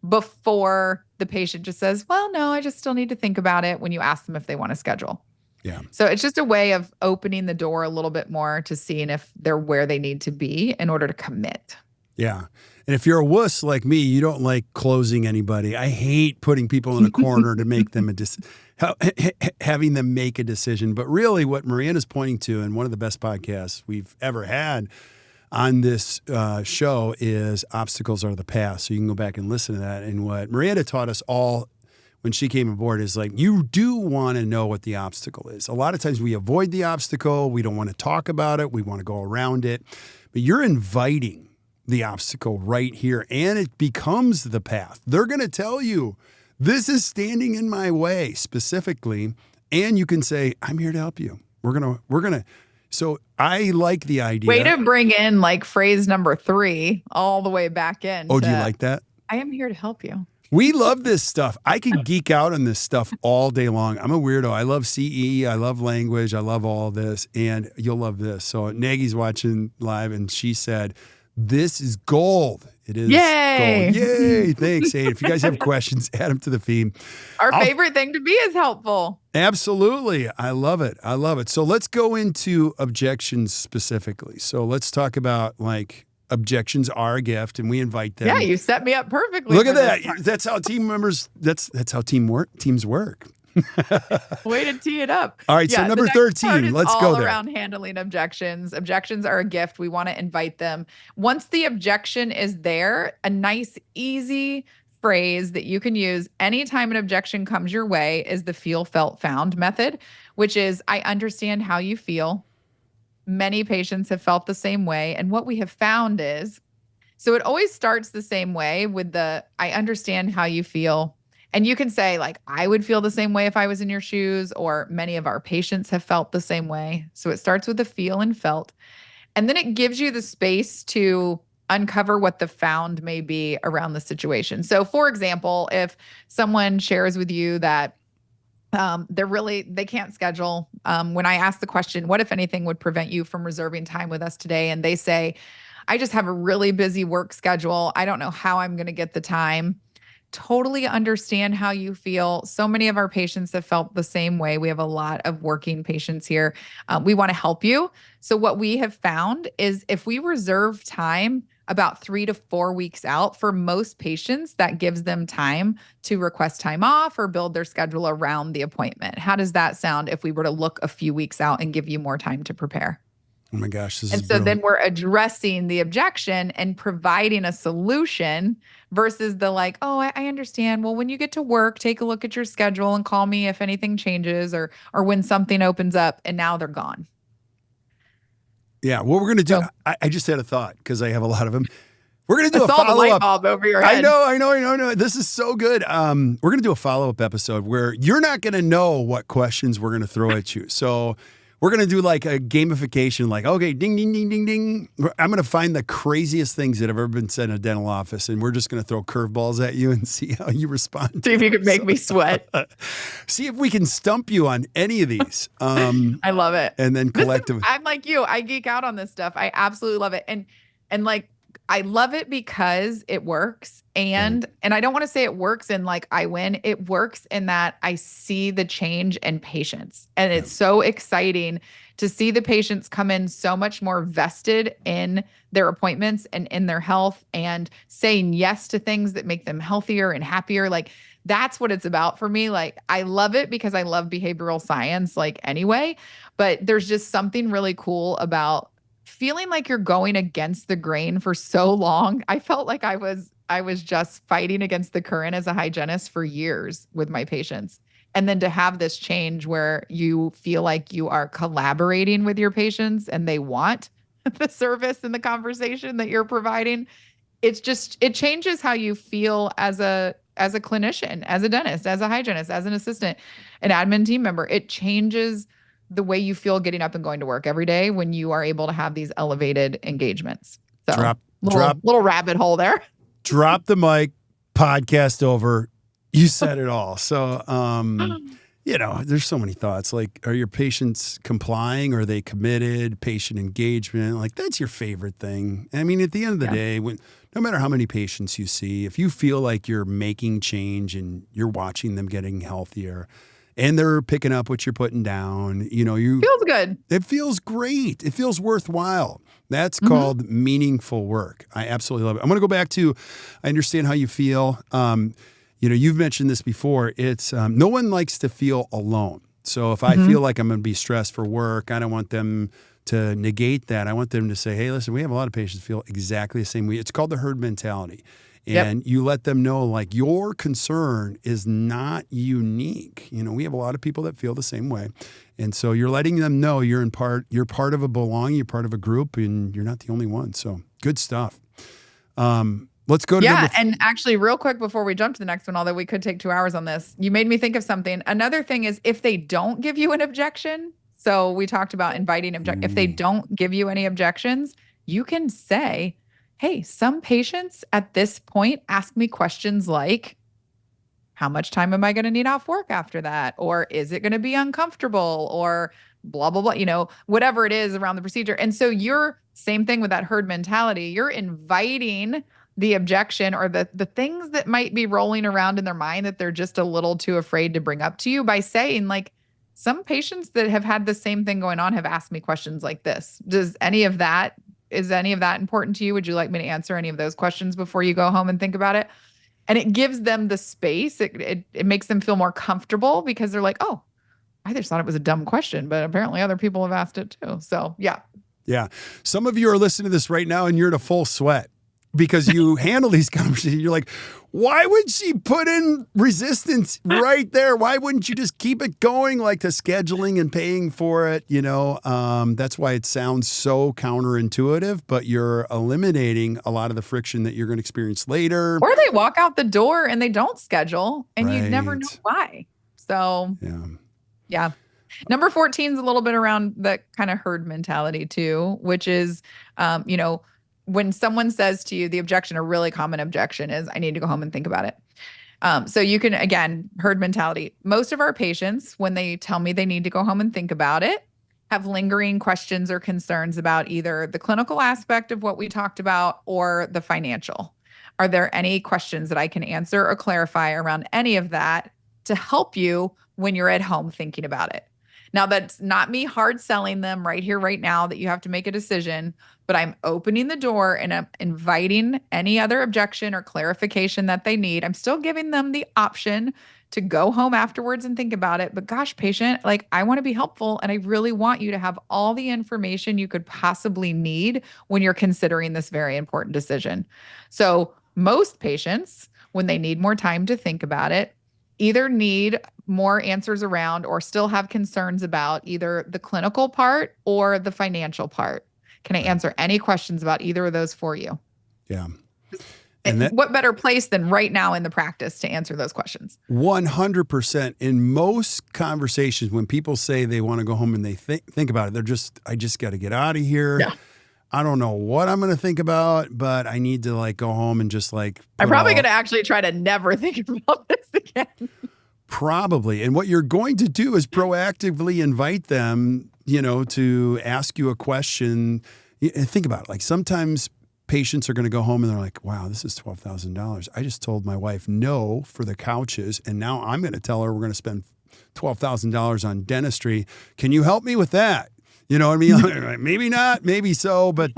before the patient just says, well, no, I just still need to think about it, when you ask them if they want to schedule.
Yeah.
So it's just a way of opening the door a little bit more to seeing if they're where they need to be in order to commit.
Yeah. And if you're a wuss like me, you don't like closing anybody. I hate putting people in a corner to make them having them make a decision. But really what Miranda's pointing to, and one of the best podcasts we've ever had on this show, is obstacles are the past. So you can go back and listen to that. And what Miranda taught us all when she came aboard is you do want to know what the obstacle is. A lot of times we avoid the obstacle. We don't want to talk about it. We want to go around it. But you're inviting the obstacle right here, and it becomes the path. They're going to tell you, this is standing in my way specifically, and you can say, I'm here to help you. We're going to. So I like the idea.
Way to bring in phrase number 3 all the way back in.
Oh, do you like that?
I am here to help you.
We love this stuff. I can geek out on this stuff all day long. I'm a weirdo. I love CE. I love language. I love all this. And you'll love this. So Nagy's watching live and she said, this is gold. It is
Yay.
gold. Yay. Thanks. Hey, if you guys have questions, add them to the feed.
Our favorite thing to be is helpful.
Absolutely. I love it. I love it. So let's go into objections specifically. So let's talk about like objections are a gift and we invite them.
Yeah, you set me up perfectly.
Look at that. That's how team members, that's how teams work.
Way to tee it up.
All right, so number 13, let's go there.
All around handling objections. Objections are a gift. We want to invite them. Once the objection is there, a nice, easy phrase that you can use anytime an objection comes your way is the feel, felt, found method, which is I understand how you feel. Many patients have felt the same way. And what we have found is, so it always starts the same way with the I understand how you feel. And you can say, like, I would feel the same way if I was in your shoes, or many of our patients have felt the same way. So it starts with the feel and felt. And then it gives you the space to uncover what the found may be around the situation. So, for example, if someone shares with you that they can't schedule, when I ask the question, what, if anything, would prevent you from reserving time with us today? And they say, I just have a really busy work schedule. I don't know how I'm going to get the time. Totally understand how you feel. So many of our patients have felt the same way. We have a lot of working patients here. We want to help you. So what we have found is if we reserve time about 3 to 4 weeks out, for most patients, that gives them time to request time off or build their schedule around the appointment. How does that sound if we were to look a few weeks out and give you more time to prepare?
Oh my gosh, this
and
is
so
brilliant.
Then we're addressing the objection and providing a solution versus the like, oh, I understand. Well, when you get to work, take a look at your schedule and call me if anything changes or when something opens up, and now they're gone.
Yeah, what we're going to do,
So,
I just had a thought because I have a lot of them. We're going to do
I
a
saw the light
follow-up.
bulb over your head.
I know. This is so good. We're going to do a follow-up episode where you're not going to know what questions we're going to throw at you. So we're going to do like a gamification, like, okay, ding, ding, ding, ding, ding. I'm going to find the craziest things that have ever been said in a dental office, and we're just going to throw curveballs at you and see how you respond.
See if you could make me sweat.
See if we can stump you on any of these.
I love it.
And then collectively.
I'm like you. I geek out on this stuff. I absolutely love it. And like, I love it because it works. And I don't want to say it works in like I win. It works in that I see the change in patients. And it's so exciting to see the patients come in so much more vested in their appointments and in their health and saying yes to things that make them healthier and happier. Like that's what it's about for me. Like I love it because I love behavioral science like anyway, but there's just something really cool about feeling like you're going against the grain for so long. I felt like I was just fighting against the current as a hygienist for years with my patients. And then to have this change where you feel like you are collaborating with your patients and they want the service and the conversation that you're providing, it changes how you feel as a clinician, as a dentist, as a hygienist, as an assistant, an admin team member. It changes the way you feel getting up and going to work every day when you are able to have these elevated engagements. So little rabbit hole there.
Drop the mic, podcast over. You said it all. So, there's so many thoughts. Like, are your patients complying? Are they committed? Patient engagement? Like, that's your favorite thing. I mean, at the end of the day, no matter how many patients you see, if you feel like you're making change and you're watching them getting healthier, and they're picking up what you're putting down,
feels good.
It feels great. It feels worthwhile. That's called meaningful work. I absolutely love it. I'm going to go back to, I understand how you feel. You've mentioned this before. It's no one likes to feel alone. So if I feel like I'm going to be stressed for work, I don't want them to negate that. I want them to say, hey, listen, we have a lot of patients feel exactly the same way. It's called the herd mentality. And you let them know, like, your concern is not unique. We have a lot of people that feel the same way. And so you're letting them know you're part of a belonging, you're part of a group, and you're not the only one. So good stuff. Let's go to
and actually real quick before we jump to the next one, although we could take 2 hours on this, you made me think of something. Another thing is if they don't give you an objection, so we talked about inviting if they don't give you any objections, you can say, hey, some patients at this point ask me questions like, how much time am I going to need off work after that? Or is it going to be uncomfortable? Or blah, blah, blah, whatever it is around the procedure. And so you're same thing with that herd mentality. You're inviting the objection or the things that might be rolling around in their mind that they're just a little too afraid to bring up to you by saying, like, some patients that have had the same thing going on have asked me questions like this. Is any of that important to you? Would you like me to answer any of those questions before you go home and think about it? And it gives them the space. It makes them feel more comfortable because they're like, oh, I just thought it was a dumb question, but apparently other people have asked it too. So yeah.
Yeah. Some of you are listening to this right now and you're in a full sweat because you handle these conversations. You're like, why would she put in resistance right there? Why wouldn't you just keep it going, like the scheduling and paying for it? That's why it sounds so counterintuitive, but you're eliminating a lot of the friction that you're going to experience later.
Or they walk out the door and they don't schedule and you never know why. So yeah. Number 14 is a little bit around that kind of herd mentality too, which is, when someone says to you, the objection, a really common objection is, I need to go home and think about it. So you can, again, herd mentality. Most of our patients, when they tell me they need to go home and think about it, have lingering questions or concerns about either the clinical aspect of what we talked about or the financial. Are there any questions that I can answer or clarify around any of that to help you when you're at home thinking about it? Now, that's not me hard selling them right here, right now, that you have to make a decision, but I'm opening the door and I'm inviting any other objection or clarification that they need. I'm still giving them the option to go home afterwards and think about it. But gosh, patient, like, I want to be helpful and I really want you to have all the information you could possibly need when you're considering this very important decision. So most patients, when they need more time to think about it, either need more answers around or still have concerns about either the clinical part or the financial part. Can I answer any questions about either of those for you?
Yeah.
And what better place than right now in the practice to answer those questions?
100%. In most conversations, when people say they want to go home and they think about it, I just got to get out of here.
Yeah.
I don't know what I'm going to think about, but I need to go home and just I'm
probably going to actually try to never think about this again.
Probably. And what you're going to do is proactively invite them, to ask you a question. Think about it. Sometimes patients are going to go home and they're like, wow, this is $12,000. I just told my wife no for the couches. And now I'm going to tell her we're going to spend $12,000 on dentistry. Can you help me with that? You know what I mean? Maybe not, maybe so, but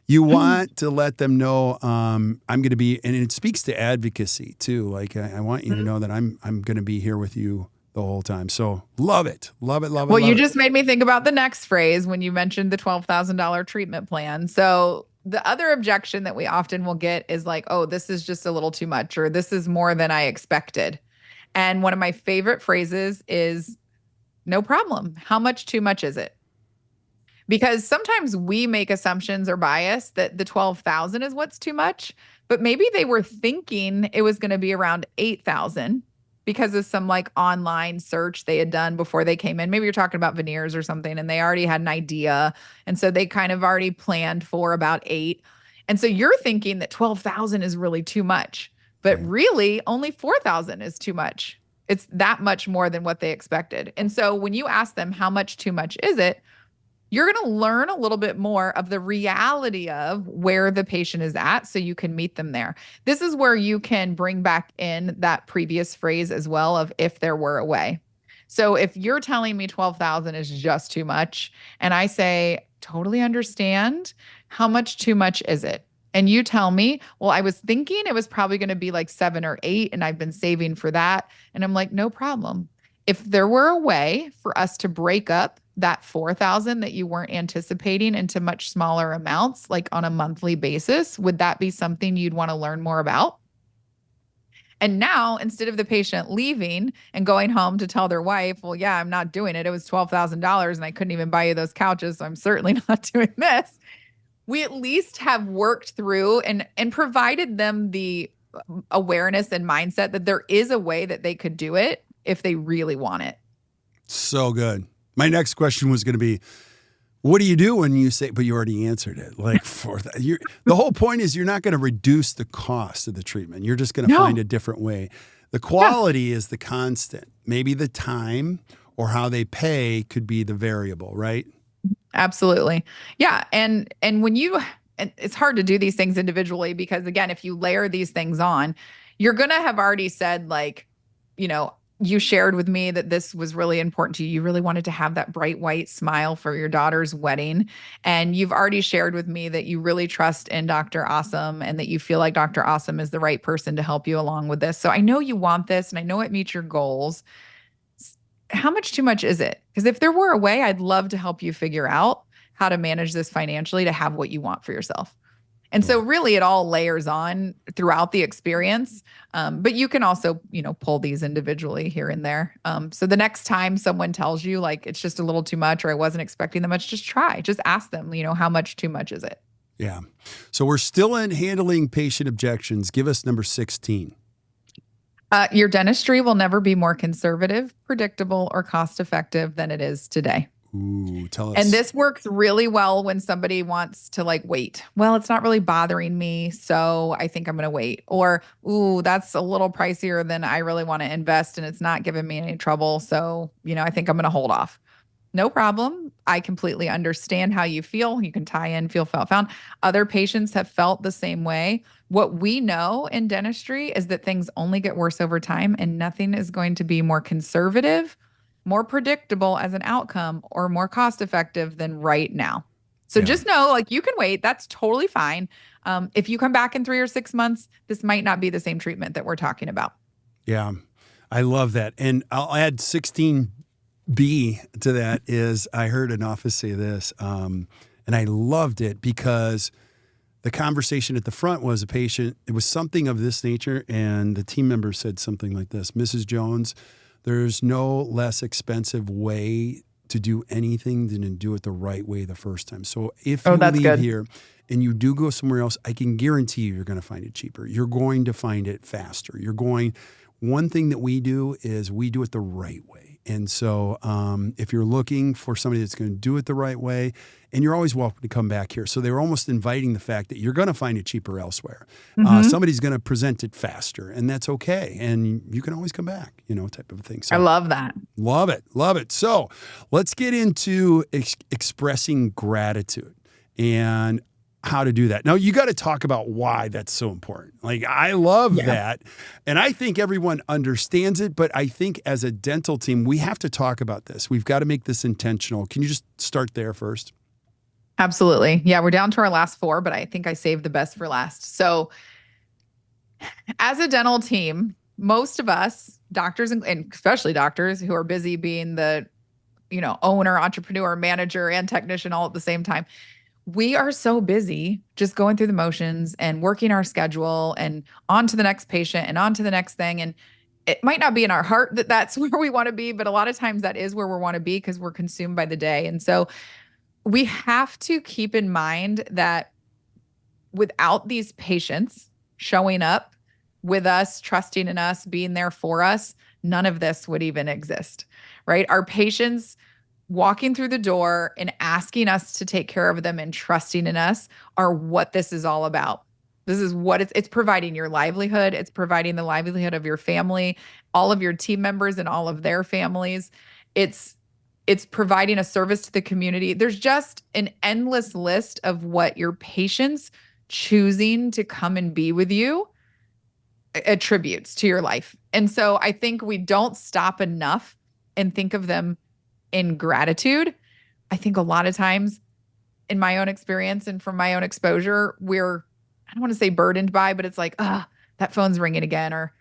you want to let them know I'm going to be, and it speaks to advocacy too. I want you to know that I'm going to be here with you the whole time. So love it. Well,
you just made me think about the next phrase when you mentioned the $12,000 treatment plan. So the other objection that we often will get is like, oh, this is just a little too much, or this is more than I expected. And one of my favorite phrases is, no problem. How much too much is it? Because sometimes we make assumptions or bias that the 12,000 is what's too much, but maybe they were thinking it was going to be around 8,000 because of some online search they had done before they came in. Maybe you're talking about veneers or something and they already had an idea. And so they kind of already planned for about 8. And so you're thinking that 12,000 is really too much, but really only 4,000 is too much. It's that much more than what they expected. And so when you ask them how much too much is it, you're going to learn a little bit more of the reality of where the patient is at so you can meet them there. This is where you can bring back in that previous phrase as well of if there were a way. So if you're telling me 12,000 is just too much and I say, totally understand, how much too much is it? And you tell me, well, I was thinking it was probably going to be 7 or 8 and I've been saving for that. And I'm like, no problem. If there were a way for us to break up that 4,000 that you weren't anticipating into much smaller amounts, on a monthly basis, would that be something you'd want to learn more about? And now, instead of the patient leaving and going home to tell their wife, well, yeah, I'm not doing it. It was $12,000 and I couldn't even buy you those couches, so I'm certainly not doing this. We at least have worked through and provided them the awareness and mindset that there is a way that they could do it if they really want it.
So good. My next question was going to be, what do you do when you say, but you already answered it. The whole point is you're not going to reduce the cost of the treatment. You're just going to find a different way. The quality is the constant. Maybe the time or how they pay could be the variable, right?
Absolutely. Yeah. And when you, and it's hard to do these things individually because again, if you layer these things on, you're going to have already said like, you know, you shared with me that this was really important to you. You really wanted to have that bright white smile for your daughter's wedding. And you've already shared with me that you really trust in Dr. Awesome and that you feel like Dr. Awesome is the right person to help you along with this. So I know you want this and I know it meets your goals. How much too much is it? Because if there were a way, I'd love to help you figure out how to manage this financially to have what you want for yourself. And so really it all layers on throughout the experience. But you can also, you know, pull these individually here and there. So the next time someone tells you like, it's just a little too much, or I wasn't expecting that much, just ask them, you know, how much too much is it?
Yeah. So we're still in handling patient objections. Give us number 16.
Your dentistry will never be more conservative, predictable, or cost effective than it is today.
Ooh, tell us.
And this works really well when somebody wants to like wait. Well, it's not really bothering me, so I think I'm going to wait. Or, ooh, that's a little pricier than I really want to invest and it's not giving me any trouble, so, you know, I think I'm going to hold off. No problem. I completely understand how you feel. You can tie in, feel, felt, found. Other patients have felt the same way. What we know in dentistry is that things only get worse over time and nothing is going to be more conservative, more predictable as an outcome, or more cost effective than right now. So just know, like, you can wait. That's totally fine. If you come back in 3 or 6 months, this might not be the same treatment that we're talking about.
Yeah, I love that. And I'll add 16B to that is I heard an office say this, and I loved it because the conversation at the front was a patient. It was something of this nature, and the team member said something like this: Mrs. Jones, there's no less expensive way to do anything than to do it the right way the first time. So if you leave here and you do go somewhere else, I can guarantee you're going to find it cheaper. You're going to find it faster. One thing that we do is we do it the right way. And so if you're looking for somebody that's going to do it the right way, and you're always welcome to come back here. So they were almost inviting the fact that you're going to find it cheaper elsewhere. Somebody's going to present it faster, and that's okay. And you can always come back, you know, type of a thing. So
I love that.
Love it. Love it. So let's get into expressing gratitude and how to do that. Now, you got to talk about why that's so important. Like, I love that. And I think everyone understands it, but I think as a dental team, we have to talk about this. We've got to make this intentional. Can you just start there first?
Absolutely. Yeah, we're down to our last 4, but I think I saved the best for last. So as a dental team, most of us, doctors and especially doctors who are busy being the, you know, owner, entrepreneur, manager, and technician all at the same time, we are so busy just going through the motions and working our schedule and on to the next patient and on to the next thing. And it might not be in our heart that that's where we want to be, but a lot of times that is where we want to be because we're consumed by the day. And so we have to keep in mind that without these patients showing up with us, trusting in us, being there for us, none of this would even exist, right? Our patients walking through the door and asking us to take care of them and trusting in us are what this is all about. This is what it's providing your livelihood. It's providing the livelihood of your family, all of your team members and all of their families. It's providing a service to the community. There's just an endless list of what your patients choosing to come and be with you attributes to your life. And so I think we don't stop enough and think of them in gratitude. I think a lot of times in my own experience and from my own exposure, I don't want to say burdened by, but it's like, that phone's ringing again, or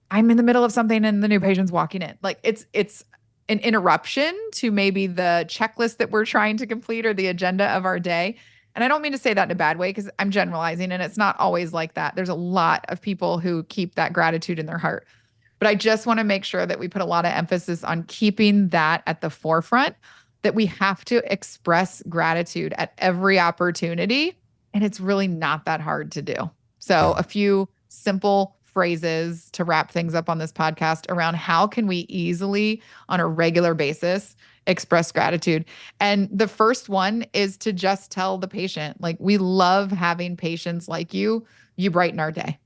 I'm in the middle of something and the new patient's walking in. Like it's an interruption to maybe the checklist that we're trying to complete or the agenda of our day. And I don't mean to say that in a bad way because I'm generalizing and it's not always like that. There's a lot of people who keep that gratitude in their heart. But I just want to make sure that we put a lot of emphasis on keeping that at the forefront, that we have to express gratitude at every opportunity. And it's really not that hard to do. So a few simple phrases to wrap things up on this podcast around how can we easily, on a regular basis, express gratitude. And the first one is to just tell the patient, like, we love having patients like you. You brighten our day.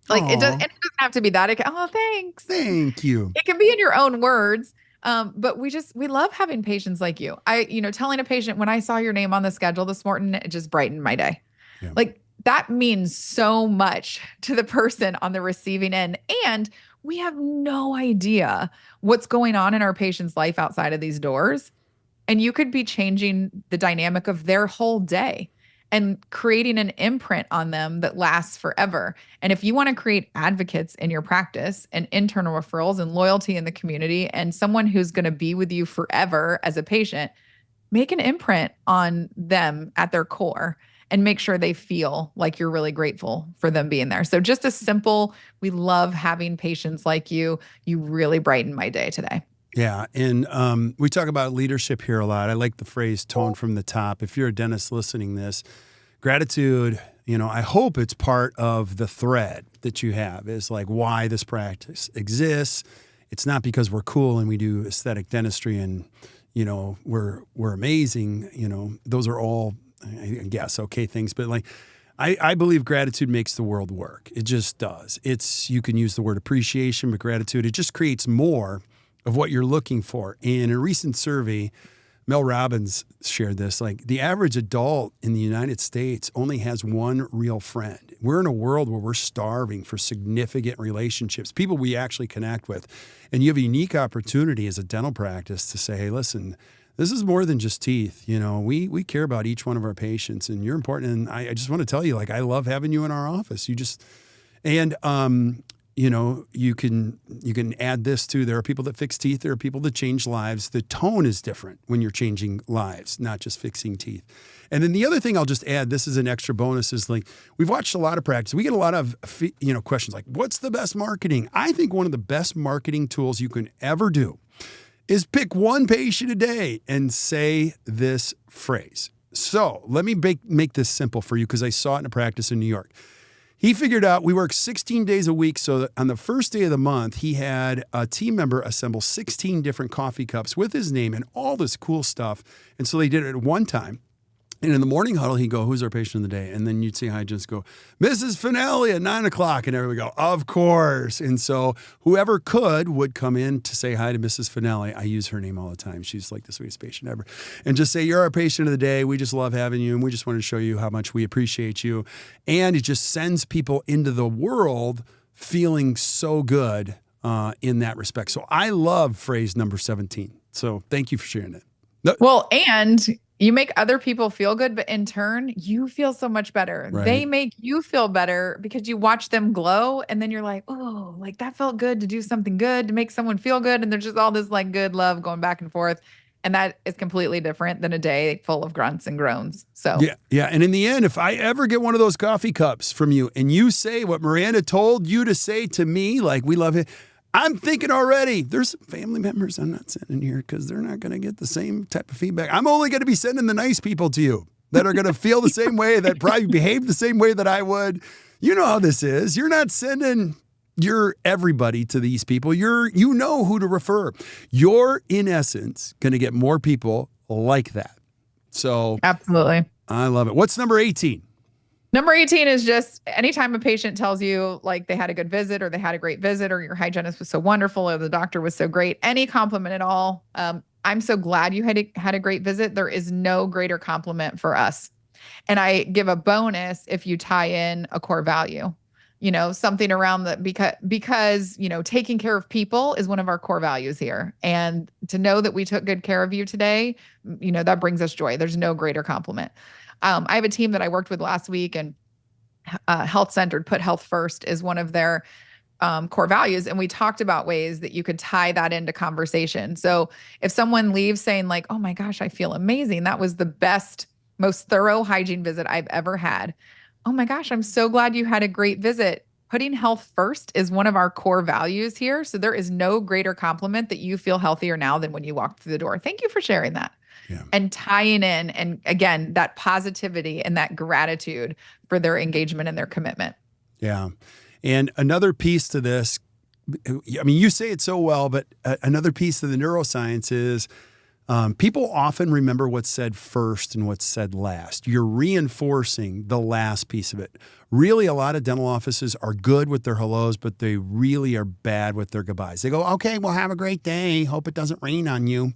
Like it doesn't have to be that. Oh, thanks.
Thank you.
It can be in your own words. But we love having patients like you. Telling a patient when I saw your name on the schedule this morning, it just brightened my day.
Yeah.
Like that means so much to the person on the receiving end. And we have no idea what's going on in our patient's life outside of these doors. And you could be changing the dynamic of their whole day and creating an imprint on them that lasts forever. And if you want to create advocates in your practice and internal referrals and loyalty in the community and someone who's going to be with you forever as a patient, make an imprint on them at their core and make sure they feel like you're really grateful for them being there. So just a simple, we love having patients like you. You really brighten my day today.
Yeah. And we talk about leadership here a lot. I like the phrase tone from the top. If you're a dentist listening this, gratitude, I hope it's part of the thread that you have is like why this practice exists. It's not because we're cool and we do aesthetic dentistry and, we're amazing. Those are all, I guess, okay things. But like, I believe gratitude makes the world work. It just does. You can use the word appreciation, but gratitude, it just creates more of what you're looking for. And in a recent survey, Mel Robbins shared this, like the average adult in the United States only has one real friend. We're in a world where we're starving for significant relationships, people we actually connect with. And you have a unique opportunity as a dental practice to say, hey, listen, this is more than just teeth. We care about each one of our patients and you're important. And I just want to tell you, like, I love having you in our office. You can add this too. There are people that fix teeth. There are people that change lives. The tone is different when you're changing lives, not just fixing teeth. And then the other thing I'll just add, this is an extra bonus, is like we've watched a lot of practice. We get a lot of questions like, what's the best marketing? I think one of the best marketing tools you can ever do is pick one patient a day and say this phrase. So let me make this simple for you because I saw it in a practice in New York. He figured out we work 16 days a week. So on the first day of the month, he had a team member assemble 16 different coffee cups with his name and all this cool stuff. And so they did it at one time. And in the morning huddle, he'd go, who's our patient of the day? And then you'd see hygienists go, Mrs. Finelli at 9 o'clock. And everybody would go, of course. And so whoever would come in to say hi to Mrs. Finelli. I use her name all the time. She's like the sweetest patient ever. And just say, you're our patient of the day. We just love having you. And we just want to show you how much we appreciate you. And it just sends people into the world feeling so good in that respect. So I love phrase number 17. So thank you for sharing it. No.
Well, and you make other people feel good, but in turn, you feel so much better.
Right.
They make you feel better because you watch them glow. And then you're like, oh, like that felt good to do something good, to make someone feel good. And there's just all this like good love going back and forth. And that is completely different than a day full of grunts and groans. So
yeah. And in the end, if I ever get one of those coffee cups from you and you say what Miranda told you to say to me, like we love it, I'm thinking already, there's some family members I'm not sending here because they're not going to get the same type of feedback. I'm only going to be sending the nice people to you that are going to feel the same way, that probably behave the same way that I would. You know how this is. You're not sending your everybody to these people. You know who to refer. You're, in essence, going to get more people like that. So
absolutely.
I love it. What's number 18?
Number 18 is just anytime a patient tells you like they had a good visit or they had a great visit or your hygienist was so wonderful or the doctor was so great, any compliment at all. I'm so glad you had a great visit. There is no greater compliment for us. And I give a bonus if you tie in a core value, something around that because, taking care of people is one of our core values here. And to know that we took good care of you today, that brings us joy. There's no greater compliment. I have a team that I worked with last week and health-centered, put health first is one of their core values. And we talked about ways that you could tie that into conversation. So if someone leaves saying like, oh my gosh, I feel amazing. That was the best, most thorough hygiene visit I've ever had. Oh my gosh, I'm so glad you had a great visit. Putting health first is one of our core values here. So there is no greater compliment that you feel healthier now than when you walked through the door. Thank you for sharing that.
Yeah.
And tying in, and again, that positivity and that gratitude for their engagement and their commitment.
Yeah. And another piece to this, I mean, you say it so well, but another piece of the neuroscience is People often remember what's said first and what's said last. You're reinforcing the last piece of it. Really, a lot of dental offices are good with their hellos, but they really are bad with their goodbyes. They go, okay, well, have a great day. Hope it doesn't rain on you.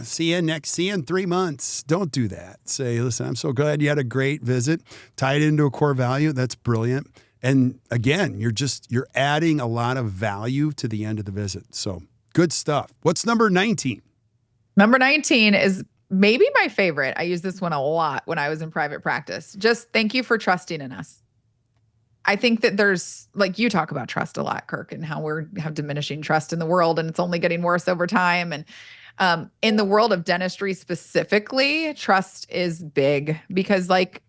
See you in 3 months. Don't do that. Say, listen, I'm so glad you had a great visit. Tie it into a core value. That's brilliant. And again, you're adding a lot of value to the end of the visit. So good stuff. What's number 19?
Number 19 is maybe my favorite. I use this one a lot when I was in private practice. Just thank you for trusting in us. I think that there's, like, you talk about trust a lot, Kirk, and how we have diminishing trust in the world and it's only getting worse over time. And in the world of dentistry specifically, trust is big because, like,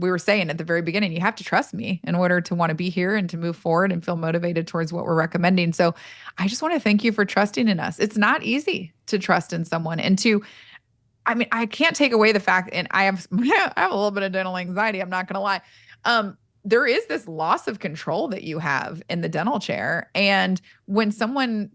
we were saying at the very beginning, you have to trust me in order to want to be here and to move forward and feel motivated towards what we're recommending. So I just want to thank you for trusting in us. It's not easy to trust in someone and I can't take away the fact, and I have a little bit of dental anxiety. I'm not going to lie. There is this loss of control that you have in the dental chair. And when someone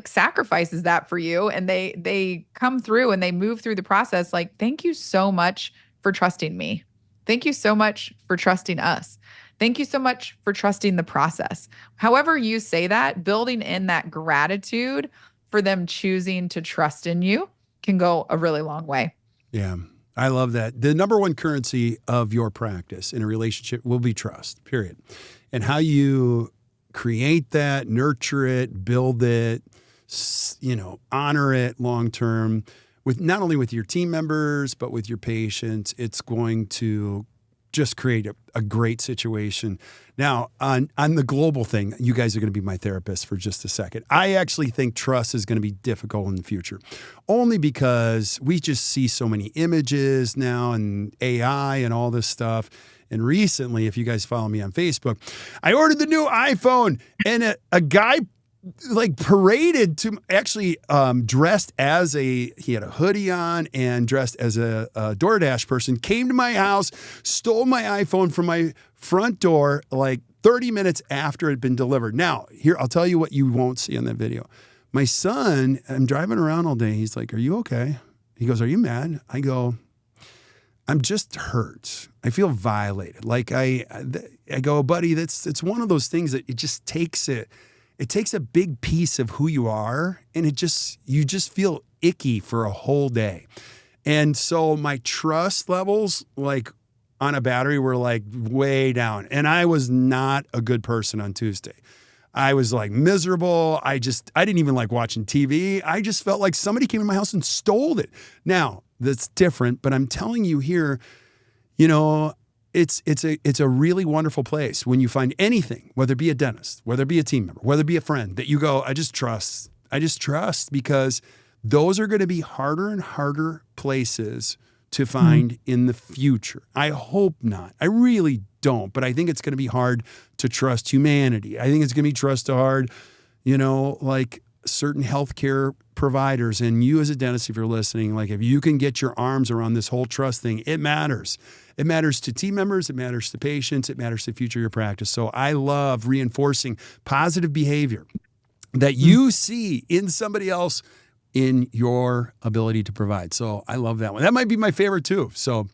sacrifices that for you and they come through and they move through the process, like, thank you so much for trusting me. Thank you so much for trusting us. Thank you so much for trusting the process. However you say that, building in that gratitude for them choosing to trust in you can go a really long way.
Yeah, I love that. The number one currency of your practice in a relationship will be trust, period. And how you create that, nurture it, build it, honor it long-term, with not only with your team members, but with your patients, it's going to just create a great situation. Now, on the global thing, you guys are going to be my therapist for just a second. I actually think trust is going to be difficult in the future, only because we just see so many images now and AI and all this stuff. And recently, if you guys follow me on Facebook, I ordered the new iPhone, and a guy paraded to actually dressed as he had a hoodie on and dressed as a DoorDash person, came to my house, stole my iPhone from my front door like 30 minutes after it had been delivered. Now, here, I'll tell you what you won't see in that video. My son, I'm driving around all day. He's like, are you okay? He goes, are you mad? I go, I'm just hurt. I feel violated. Like I go, buddy, it's one of those things that it just takes it. It takes a big piece of who you are, and you just feel icky for a whole day. And so my trust levels, like on a battery, were like way down. And I was not a good person on Tuesday. I was like miserable. I didn't even like watching TV. I just felt like somebody came in my house and stole it. Now, that's different, but I'm telling you here, it's a really wonderful place when you find anything, whether it be a dentist, whether it be a team member, whether it be a friend, that you go, I just trust, because those are going to be harder and harder places to find in the future. I hope not. I really don't, but I think it's going to be hard to trust humanity. I think it's going to be hard, like certain healthcare providers, and you as a dentist, if you're listening, like if you can get your arms around this whole trust thing, it matters. It matters to team members. It matters to patients. It matters to the future of your practice. So I love reinforcing positive behavior that you see in somebody else in your ability to provide. So I love that one. That might be my favorite too. So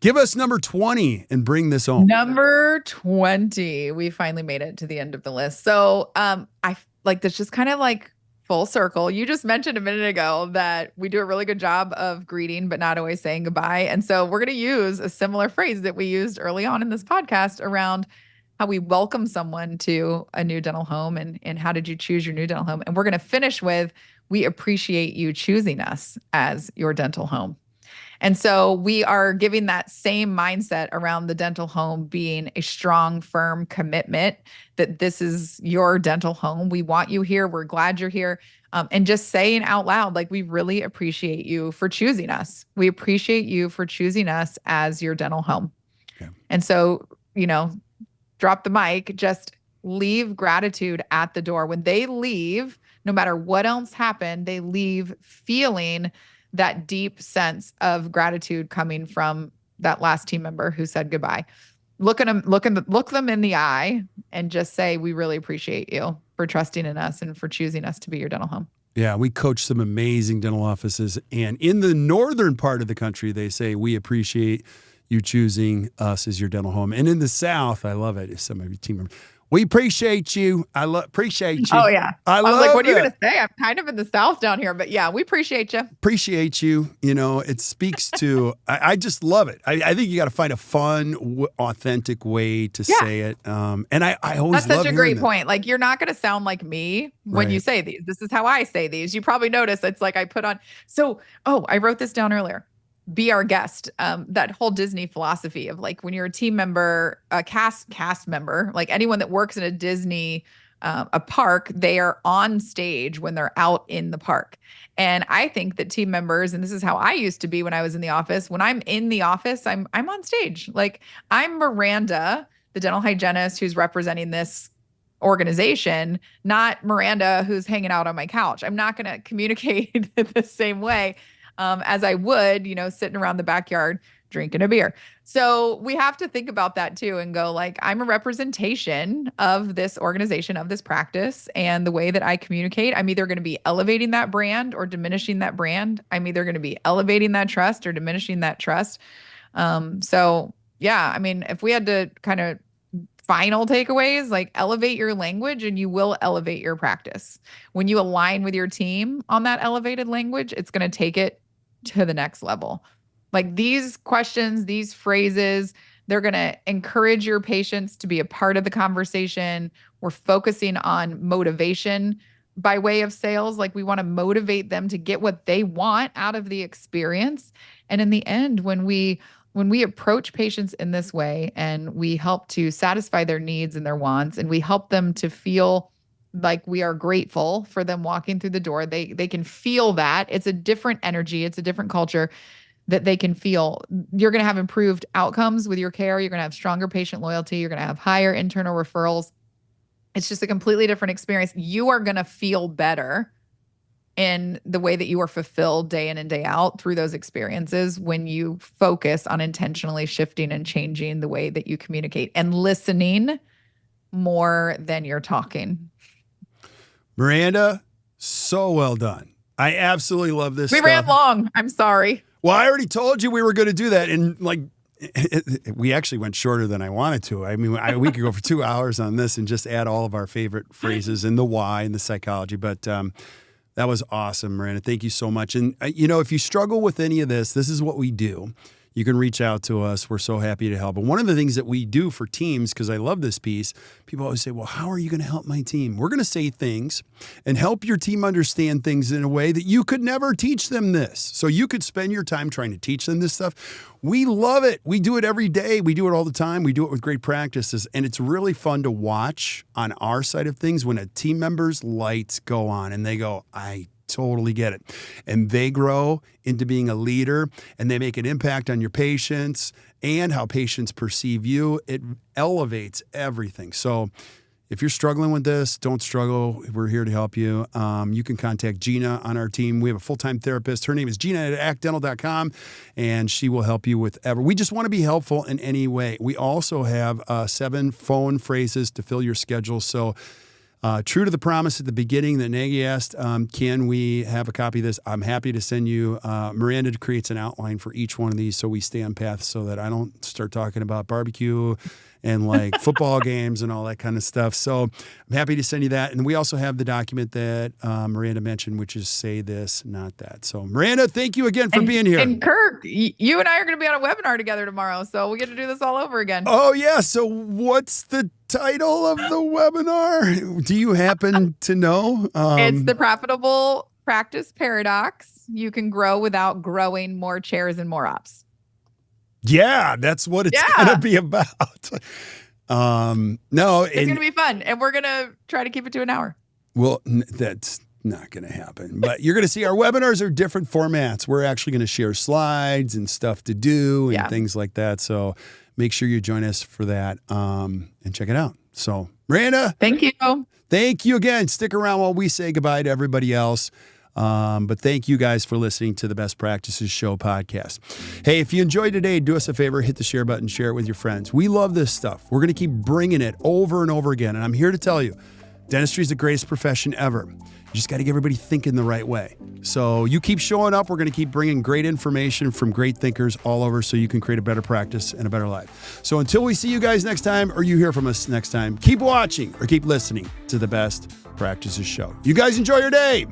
give us number 20 and bring this home.
Number 20. We finally made it to the end of the list. So I like this, just kind of like full circle. You just mentioned a minute ago that we do a really good job of greeting, but not always saying goodbye. And so we're going to use a similar phrase that we used early on in this podcast around how we welcome someone to a new dental home and how did you choose your new dental home? And we're going to finish with, we appreciate you choosing us as your dental home. And so we are giving that same mindset around the dental home being a strong, firm commitment that this is your dental home. We want you here. We're glad you're here. And just saying out loud, like, we really appreciate you for choosing us. We appreciate you for choosing us as your dental home. Okay. And so, drop the mic, just leave gratitude at the door. When they leave, no matter what else happened, they leave feeling that deep sense of gratitude coming from that last team member who said goodbye. Look them in the eye and just say, we really appreciate you for trusting in us and for choosing us to be your dental home.
Yeah, we coach some amazing dental offices. And in the northern part of the country, they say, we appreciate you choosing us as your dental home. And in the South, I love it. If some of your team members, we appreciate you. Appreciate you.
Oh, yeah.
I
was like, what are you
it.
going to say? I'm kind of in the South down here, but yeah, we appreciate you.
Appreciate you. You know, it speaks to, I just love it. I think you got to find a fun, authentic way to say it. And I always
That's
love
such a great
that.
point. Like, you're not going to sound like me when you say these. This is how I say these. You probably notice it's like I put on. So, I wrote this down earlier. Be our guest. That whole Disney philosophy of like when you're a team member, a cast member, like anyone that works in a Disney a park, they are on stage when they're out in the park. And I think that team members, and this is how I used to be when I was in the office, when I'm in the office, I'm on stage. Like I'm Miranda, the dental hygienist who's representing this organization, not Miranda who's hanging out on my couch. I'm not going to communicate the same way as I would, sitting around the backyard drinking a beer. So we have to think about that too and go like, I'm a representation of this organization, of this practice, and the way that I communicate, I'm either going to be elevating that brand or diminishing that brand. I'm either going to be elevating that trust or diminishing that trust. So yeah, I mean, if we had to kind of final takeaways, like elevate your language and you will elevate your practice. When you align with your team on that elevated language, it's going to take it to the next level. Like these questions, these phrases, they're going to encourage your patients to be a part of the conversation. We're focusing on motivation by way of sales. Like we want to motivate them to get what they want out of the experience. And in the end, when we approach patients in this way and we help to satisfy their needs and their wants, and we help them to feel like we are grateful for them walking through the door, they can feel that. It's a different energy. It's a different culture that they can feel. You're going to have improved outcomes with your care. You're going to have stronger patient loyalty. You're going to have higher internal referrals. It's just a completely different experience. You are going to feel better in the way that you are fulfilled day in and day out through those experiences when you focus on intentionally shifting and changing the way that you communicate and listening more than you're talking.
Miranda, so well done. I absolutely love this.
We ran long. I'm sorry.
Well, I already told you we were going to do that. And we actually went shorter than I wanted to. I mean, we could go for 2 hours on this and just add all of our favorite phrases and the why and the psychology. But that was awesome, Miranda. Thank you so much. And, if you struggle with any of this is what we do. You can reach out to us. We're so happy to help. And one of the things that we do for teams, because I love this piece, people always say, well, how are you going to help my team? We're going to say things and help your team understand things in a way that you could never teach them this. So you could spend your time trying to teach them this stuff. We love it. We do it every day. We do it all the time. We do it with great practices. And it's really fun to watch on our side of things when a team member's lights go on and they go, I totally get it. And they grow into being a leader and they make an impact on your patients and how patients perceive you. It elevates everything. So if you're struggling with this, don't struggle. We're here to help you. You can contact Gina on our team. We have a full-time therapist. Her name is Gina at actdental.com, and she will help you with ever. We just want to be helpful in any way. We also have 7 phone phrases to fill your schedule. So true to the promise at the beginning that Nagy asked, can we have a copy of this? I'm happy to send you. Miranda creates an outline for each one of these so we stay on path so that I don't start talking about barbecue and like football games and all that kind of stuff. So I'm happy to send you that. And we also have the document that Miranda mentioned, which is Say This, Not That. So Miranda, thank you again for being here.
And Kirk, you and I are going to be on a webinar together tomorrow. So we get to do this all over again.
Oh, yeah. So what's the title of the webinar? Do you happen to know?
It's the Profitable Practice Paradox. You can grow without growing more chairs and more ops.
Yeah, that's what it's going to be about. No,
it's going to be fun. And we're going to try to keep it to an hour.
Well, that's not going to happen. But you're going to see our webinars are different formats. We're actually going to share slides and stuff to do and things like that. So make sure you join us for that and check it out. So, Miranda.
Thank you.
Thank you again. Stick around while we say goodbye to everybody else. But thank you guys for listening to the Best Practices Show podcast. Hey, if you enjoyed today, do us a favor, hit the share button, share it with your friends. We love this stuff. We're going to keep bringing it over and over again. And I'm here to tell you, Dentistry is the greatest profession ever. You just got to get everybody thinking the right way. So you keep showing up. We're going to keep bringing great information from great thinkers all over so you can create a better practice and a better life. So until we see you guys next time or you hear from us next time, keep watching or keep listening to the Best Practices Show. You guys enjoy your day.